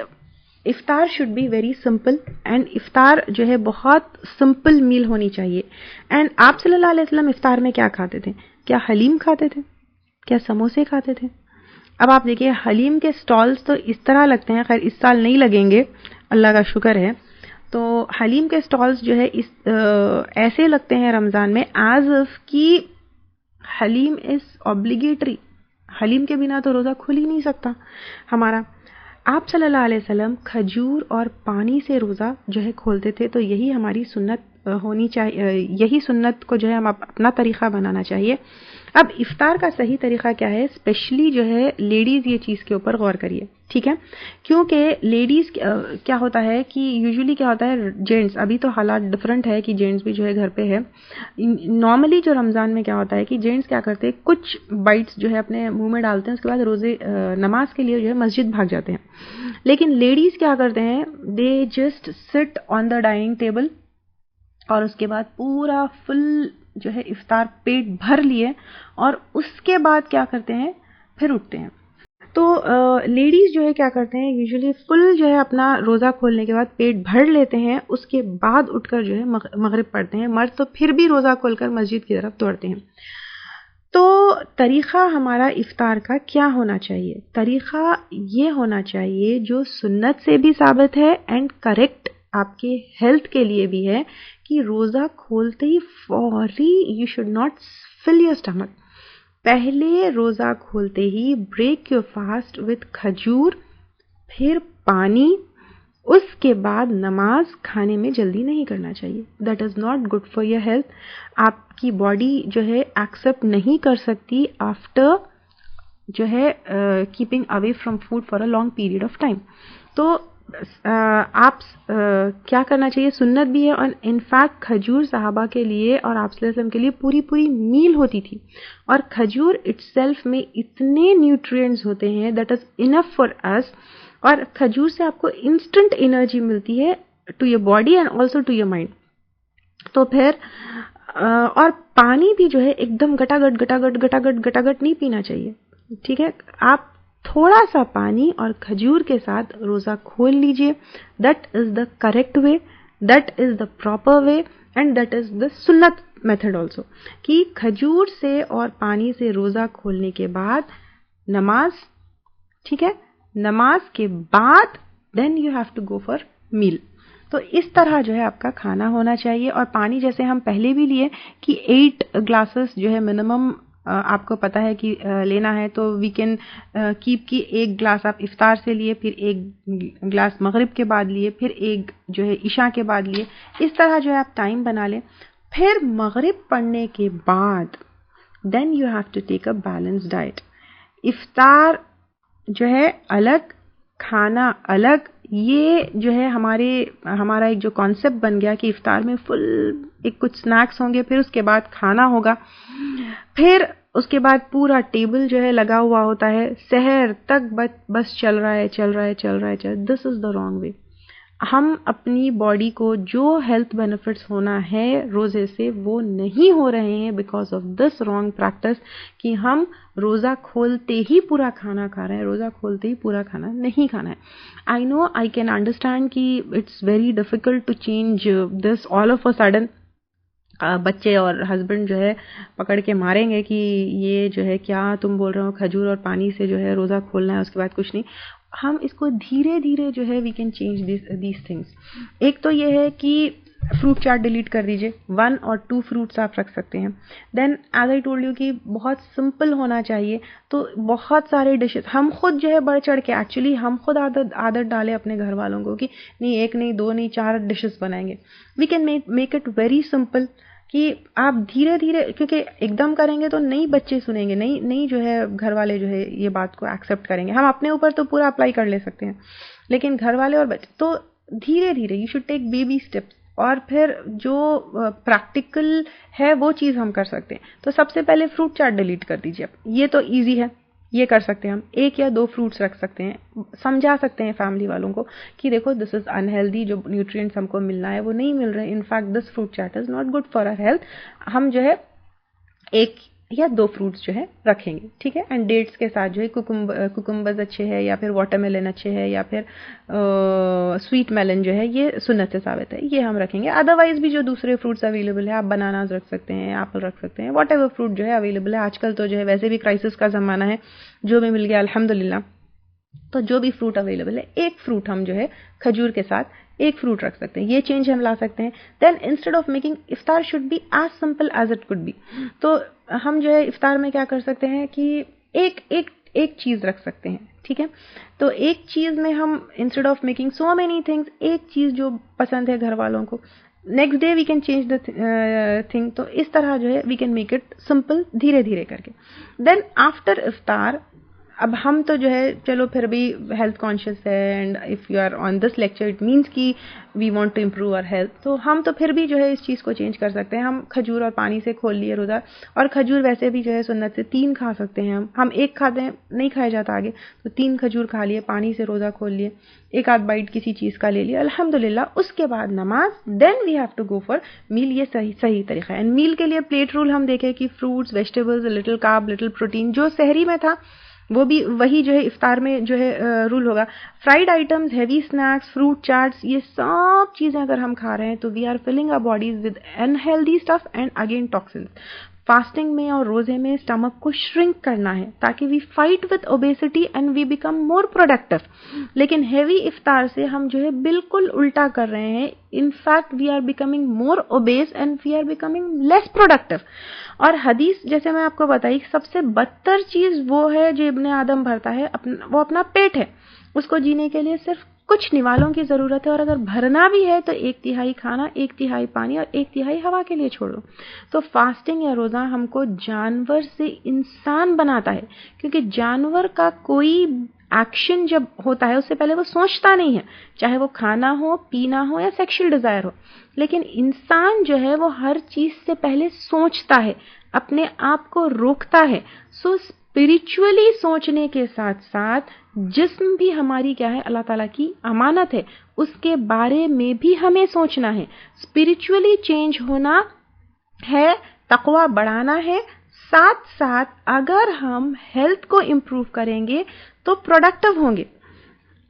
इफ्तार should be very simple, and इफ्तार जो है बहुत सिंपल मील होनी चाहिए. एंड आप सल्लल्लाहु अलैहि वसल्लम इफ्तार में क्या खाते थे? क्या हलीम खाते थे? क्या समोसे खाते थे? अब आप देखिए हलीम के स्टॉल्स तो इस तरह लगते हैं, खैर इस साल नहीं लगेंगे, अल्लाह का शुक्र है. तो हलीम के स्टॉल्स जो है ऐसे लगते हैं रमज़ान में एज इफ कि हलीम इज ऑब्लिगेटरी. हलीम के बिना तो रोज़ा खुल ही नहीं सकता हमारा. आप सल्लल्लाहु अलैहि वसल्लम खजूर और पानी से रोज़ा जो है खोलते थे. तो यही हमारी सुन्नत होनी चाहिए, यही सुन्नत को जो है हम अपना तरीक़ा बनाना चाहिए. अब इफ्तार का सही तरीक़ा क्या है? स्पेशली जो है लेडीज़ ये चीज़ के ऊपर गौर करिए, ठीक है, क्योंकि लेडीज़ क्या होता है कि यूजुअली क्या होता है, जेंट्स अभी तो हालात डिफरेंट है कि जेंट्स भी जो है घर पे है. नॉर्मली जो रमज़ान में क्या होता है कि जेंट्स क्या करते हैं, कुछ बाइट्स जो है अपने मुंह में डालते हैं, उसके बाद रोज़े नमाज के लिए जो है मस्जिद भाग जाते हैं. लेकिन लेडीज़ क्या करते हैं, they just sit on the dining table और उसके बाद पूरा फुल जो है इफ्तार पेट भर लिए, और उसके बाद क्या करते हैं, फिर उठते हैं. तो लेडीज जो है क्या करते हैं, यूजुअली फुल जो है अपना रोज़ा खोलने के बाद पेट भर लेते हैं, उसके बाद उठकर जो है मगरिब पढ़ते हैं। मर्द तो फिर भी रोज़ा खोलकर मस्जिद की तरफ दौड़ते हैं। तो तरीक़ा हमारा इफ्तार का क्या होना चाहिए? तरीक़ा ये होना चाहिए जो सुन्नत से भी साबित है एंड करेक्ट आपके हेल्थ के लिए भी है, कि रोज़ा खोलते ही फौरी you should not fill your stomach. पहले रोज़ा खोलते ही break your fast with khajoor, फिर पानी, उसके बाद नमाज खाने में जल्दी नहीं करना चाहिए। That is not good for your health. आपकी बॉडी जो है एक्सेप्ट नहीं कर सकती आफ्टर जो है keeping away from food for a long period of time. तो आप क्या करना चाहिए, सुन्नत भी है, और इनफैक्ट खजूर सहाबा के लिए और आप सल्लल्लाहु अलैहि वसल्लम के लिए पूरी पूरी मील होती थी। और खजूर इटसेल्फ में इतने न्यूट्रिएंट्स होते हैं that is enough for us. और खजूर से आपको इंस्टेंट एनर्जी मिलती है to your body and also to your mind. तो फिर और पानी भी जो है एकदम गटागट गटागट गटागट गटागट नहीं पीना चाहिए, ठीक है। आप थोड़ा सा पानी और खजूर के साथ रोज़ा खोल लीजिए। That is the correct way, that is the proper way and that is the सुन्नत मेथड ऑल्सो, कि खजूर से और पानी से रोज़ा खोलने के बाद नमाज, ठीक है, नमाज के बाद then you have to go for meal. तो इस तरह जो है आपका खाना होना चाहिए। और पानी जैसे हम पहले भी लिए कि 8 ग्लासेस जो है मिनिमम आपको पता है कि लेना है, तो वी कैन कीप की 1 ग्लास आप इफ्तार से लिए, फिर 1 ग्लास मगरिब के बाद लिए, फिर 1 जो है इशा के बाद लिए। इस तरह जो है आप टाइम बना लें। फिर मगरिब पढ़ने के बाद then you have to take a balance diet. इफ्तार जो है अलग, खाना अलग। ये जो है हमारा एक जो कॉन्सेप्ट बन गया कि इफ्तार में फुल एक कुछ स्नैक्स होंगे, फिर उसके बाद खाना होगा, फिर उसके बाद पूरा टेबल जो है लगा हुआ होता है, सहर तक बस चल रहा है। This is the wrong way. हम अपनी बॉडी को जो हेल्थ बेनिफिट्स होना है रोज़े से वो नहीं हो रहे हैं because of this wrong practice, कि हम रोज़ा खोलते ही पूरा खाना खा रहे हैं। रोज़ा खोलते ही पूरा खाना नहीं खाना है। I know, I can understand कि it's very difficult to change this all of a sudden. बच्चे और हस्बैंड जो है पकड़ के मारेंगे कि ये जो है क्या तुम बोल रहे हो, खजूर और पानी से जो है रोज़ा खोलना है, उसके बाद कुछ नहीं। हम इसको धीरे धीरे जो है we can change these things. एक तो ये है कि फ्रूट चाट डिलीट कर दीजिए, 1 और 2 फ्रूट्स आप रख सकते हैं। Then as I told you कि बहुत सिंपल होना चाहिए। तो बहुत सारे डिशेस हम खुद जो है बढ़ चढ़ के, एक्चुअली हम खुद आदत डालें अपने घर वालों को कि नहीं 1 नहीं 2 नहीं 4 डिशेस बनाएंगे। We can make it very simple, कि आप धीरे धीरे, क्योंकि एकदम करेंगे तो नहीं बच्चे सुनेंगे, नहीं जो है घर वाले जो है ये बात को एक्सेप्ट करेंगे। हम अपने ऊपर तो पूरा अप्लाई कर ले सकते हैं, लेकिन घर वाले और बच्चे तो धीरे धीरे you should take baby steps. और फिर जो प्रैक्टिकल है वो चीज़ हम कर सकते हैं। तो सबसे पहले फ्रूट चाट डिलीट कर दीजिए। ये तो ईजी है, ये कर सकते हैं हम। 1 या 2 फ्रूट्स रख सकते हैं, समझा सकते हैं फैमिली वालों को कि देखो दिस इज अनहेल्दी, जो न्यूट्रिएंट्स हमको मिलना है वो नहीं मिल रहे। In fact this fruit chaat is not good for our health. हम जो है 1 या 2 फ्रूट्स जो है रखेंगे, ठीक है। एंड डेट्स के साथ जो है कुकुम्बर्स अच्छे है, या फिर वाटरमेलन अच्छे है, या फिर स्वीट मेलन जो है ये सुन्नत से साबित है, ये हम रखेंगे। अदरवाइज भी जो दूसरे फ्रूट्स अवेलेबल है, आप बनानास रख सकते हैं, एप्पल रख सकते हैं, वॉट एवर फ्रूट जो है अवेलेबल है। आजकल तो जो है वैसे भी क्राइसिस का ज़माना है, जो भी मिल गया अल्हम्दुलिल्लाह। तो जो भी फ्रूट अवेलेबल है, 1 फ्रूट हम जो है खजूर के साथ 1 फ्रूट रख सकते हैं। ये चेंज हम ला सकते हैं। Then instead of making iftar should be as simple as it could be. तो हम जो है इफ्तार में क्या कर सकते हैं कि एक चीज़ रख सकते हैं, ठीक है। तो एक चीज़ में हम instead of making so many things, एक चीज़ जो पसंद है घर वालों को, next day we can change the thing. तो इस तरह जो है we can make it simple धीरे धीरे करके। देन आफ्टर इफ्तार अब हम तो जो है चलो फिर भी हेल्थ कॉन्शियस है, and if you are on this lecture it means कि we want to improve our health. तो हम तो फिर भी जो है इस चीज़ को चेंज कर सकते हैं। हम खजूर और पानी से खोल लिए रोज़ा, और खजूर वैसे भी जो है सुन्नत से 3 खा सकते हैं। हम 1 खाते हैं, नहीं खाया जाता आगे, तो 3 खजूर खा लिए, पानी से रोज़ा खोल लिए, 1 आध बाइट किसी चीज़ का ले लिया, अल्हम्दुलिल्लाह। उसके बाद नमाज, then we have to go for meal. ये सही तरीका है। एंड मील के लिए प्लेट रूल हम देखें कि fruits, vegetables, little carb, little protein. जो सहरी में था वो भी वही जो है इफ्तार में जो है रूल होगा। Fried items, heavy snacks, fruit chaats, ये सब चीज़ें अगर हम खा रहे हैं तो we are filling our bodies with unhealthy stuff and again toxins. Fasting में और रोजे में स्टमक को श्रिंक करना है ताकि we fight with obesity and we become more productive. लेकिन हेवी इफ्तार से हम जो है बिल्कुल उल्टा कर रहे हैं। In fact we are becoming more obese and we are becoming less productive. और हदीस जैसे मैं आपको बताई, सबसे बदतर चीज वो है जो इब्ने आदम भरता है, वो अपना पेट है। उसको जीने के लिए सिर्फ कुछ निवालों की जरूरत है, और अगर भरना भी है तो 1/3 खाना, 1/3 पानी और 1/3 हवा के लिए छोड़ो। तो फास्टिंग या रोजा हमको जानवर से इंसान बनाता है, क्योंकि जानवर का कोई एक्शन जब होता है उससे पहले वो सोचता नहीं है, चाहे वो खाना हो, पीना हो या सेक्सुअल डिजायर हो। लेकिन इंसान जो है वो हर चीज से पहले सोचता है, अपने आप को रोकता है। सो स्पिरिचुअली सोचने के साथ साथ जिस्म भी हमारी क्या है, अल्लाह ताला की अमानत है, उसके बारे में भी हमें सोचना है। स्पिरिचुअली चेंज होना है, तकवा बढ़ाना है। साथ साथ अगर हम हेल्थ को इम्प्रूव करेंगे तो प्रोडक्टिव होंगे।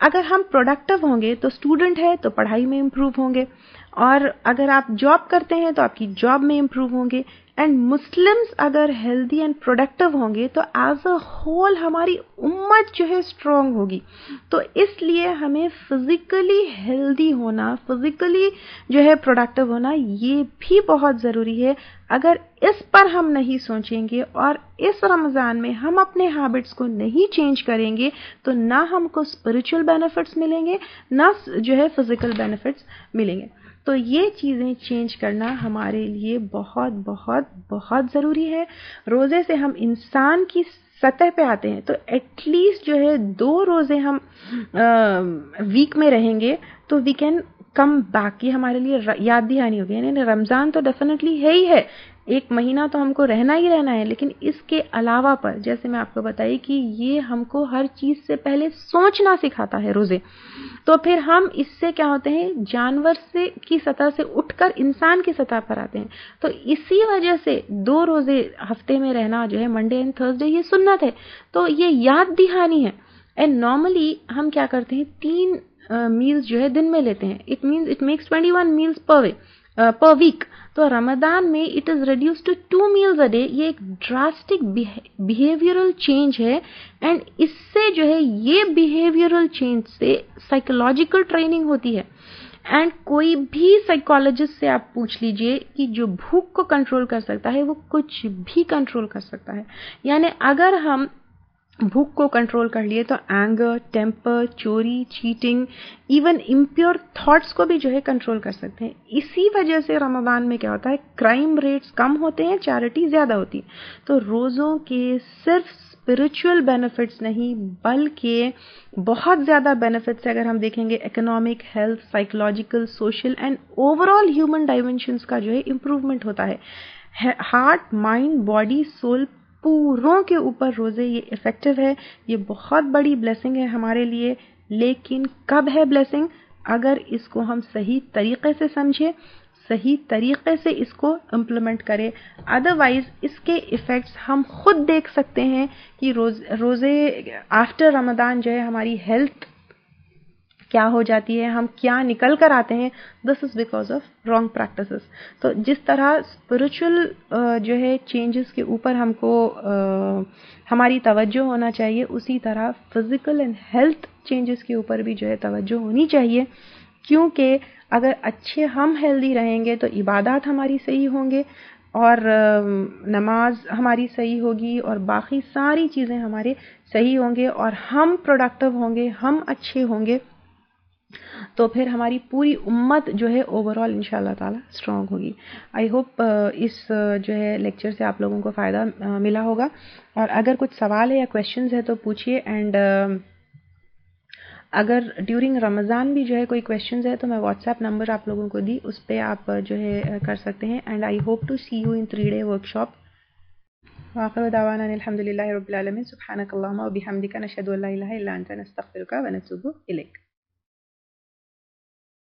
अगर हम प्रोडक्टिव होंगे तो स्टूडेंट है तो पढ़ाई में इम्प्रूव होंगे, और अगर आप जॉब करते हैं तो आपकी जॉब में इम्प्रूव होंगे। एंड मुस्लिम्स अगर हेल्दी एंड प्रोडक्टिव होंगे तो एज अ होल हमारी उम्मत जो है स्ट्रांग होगी। तो इसलिए हमें फिजिकली हेल्दी होना, फिजिकली जो है प्रोडक्टिव होना, ये भी बहुत ज़रूरी है। अगर इस पर हम नहीं सोचेंगे और इस रमज़ान में हम अपने हैबिट्स को नहीं चेंज करेंगे तो ना हमको स्पिरिचुअल बेनिफिट्स मिलेंगे, ना जो है फिजिकल बेनिफिट्स मिलेंगे। तो ये चीज़ें चेंज करना हमारे लिए बहुत बहुत बहुत ज़रूरी है। रोज़े से हम इंसान की सतह पे आते हैं, तो एटलीस्ट जो है 2 रोज़े हम वीक में रहेंगे तो वी कैन कम बैक। ये हमारे लिए याद दहानी होगी। यानी रमज़ान तो डेफिनेटली है ही है, 1 महीना तो हमको रहना ही रहना है, लेकिन इसके अलावा पर जैसे मैं आपको बताई कि ये हमको हर चीज़ से पहले सोचना सिखाता है रोज़े। तो फिर हम इससे क्या होते हैं, जानवर से की सतह से उठकर इंसान की सतह पर आते हैं। तो इसी वजह से 2 रोज़े हफ्ते में रहना जो है, मंडे एंड थर्सडे, ये सुन्नत है। तो ये याद दहानी है। एंड नॉर्मली हम क्या करते हैं, 3 मील्स जो है दिन में लेते हैं। It makes 21 meals per week. तो रमजान में it is reduce to 2 meals a day. ये एक ड्रास्टिक बिहेवियरल चेंज है। एंड इससे जो है, ये बिहेवियरल चेंज से साइकोलॉजिकल ट्रेनिंग होती है। एंड कोई भी साइकोलॉजिस्ट से आप पूछ लीजिए कि जो भूख को कंट्रोल कर सकता है वो कुछ भी कंट्रोल कर सकता है। यानी अगर हम भूख को कंट्रोल कर लिए तो एंगर, टेम्पर, चोरी, चीटिंग, इवन इम्प्योर थॉट्स को भी जो है कंट्रोल कर सकते हैं। इसी वजह से रमजान में क्या होता है, क्राइम रेट्स कम होते हैं, चैरिटी ज्यादा होती है। तो रोजों के सिर्फ स्पिरिचुअल बेनिफिट्स नहीं बल्कि बहुत ज्यादा बेनिफिट्स अगर हम देखेंगे, economic, health, psychological, social and overall human dimensions का जो है इम्प्रूवमेंट होता है। हार्ट, माइंड, बॉडी, सोल पूरों के ऊपर रोजे ये इफेक्टिव है। ये बहुत बड़ी ब्लेसिंग है हमारे लिए। लेकिन कब है ब्लेसिंग, अगर इसको हम सही तरीके से समझे, सही तरीके से इसको इम्प्लीमेंट करें। अदरवाइज इसके इफेक्ट्स हम खुद देख सकते हैं कि रोजे आफ्टर रमजान जो है हमारी हेल्थ क्या हो जाती है, हम क्या निकल कर आते हैं। This is because of wrong practices. तो जिस तरह स्पिरिचुअल जो है चेंजेस के ऊपर हमको हमारी तवज्जो होना चाहिए, उसी तरह फिजिकल एंड हेल्थ चेंजेस के ऊपर भी जो है तवज्जो होनी चाहिए। क्योंकि अगर अच्छे हम हेल्दी रहेंगे तो इबादत हमारी सही होंगे, और नमाज हमारी सही होगी, और बाकी सारी चीज़ें हमारे सही होंगे, और हम प्रोडक्टिव होंगे, हम अच्छे होंगे। तो फिर हमारी पूरी उम्मत जो है ओवरऑल इंशाल्लाह ताला स्ट्रांग होगी। आई होप इस जो है लेक्चर से आप लोगों को फ़ायदा मिला होगा। और अगर कुछ सवाल है या क्वेश्चंस है तो पूछिए। एंड अगर ड्यूरिंग रमज़ान भी जो है कोई क्वेश्चंस है तो मैं व्हाट्सएप नंबर आप लोगों को दी, उस पर आप जो है कर सकते हैं। And I hope to see you in 3-day workshop. वाखिर दावाना अल्हम्दुलिल्लाहि रब्बिल आलमीन। सुब्हानकल्लाहुम्मा व बिहम्दिका नशहदु अल्ला इलाहा इल्ला अंता नस्तगफिरुका व नतूबु इलैक।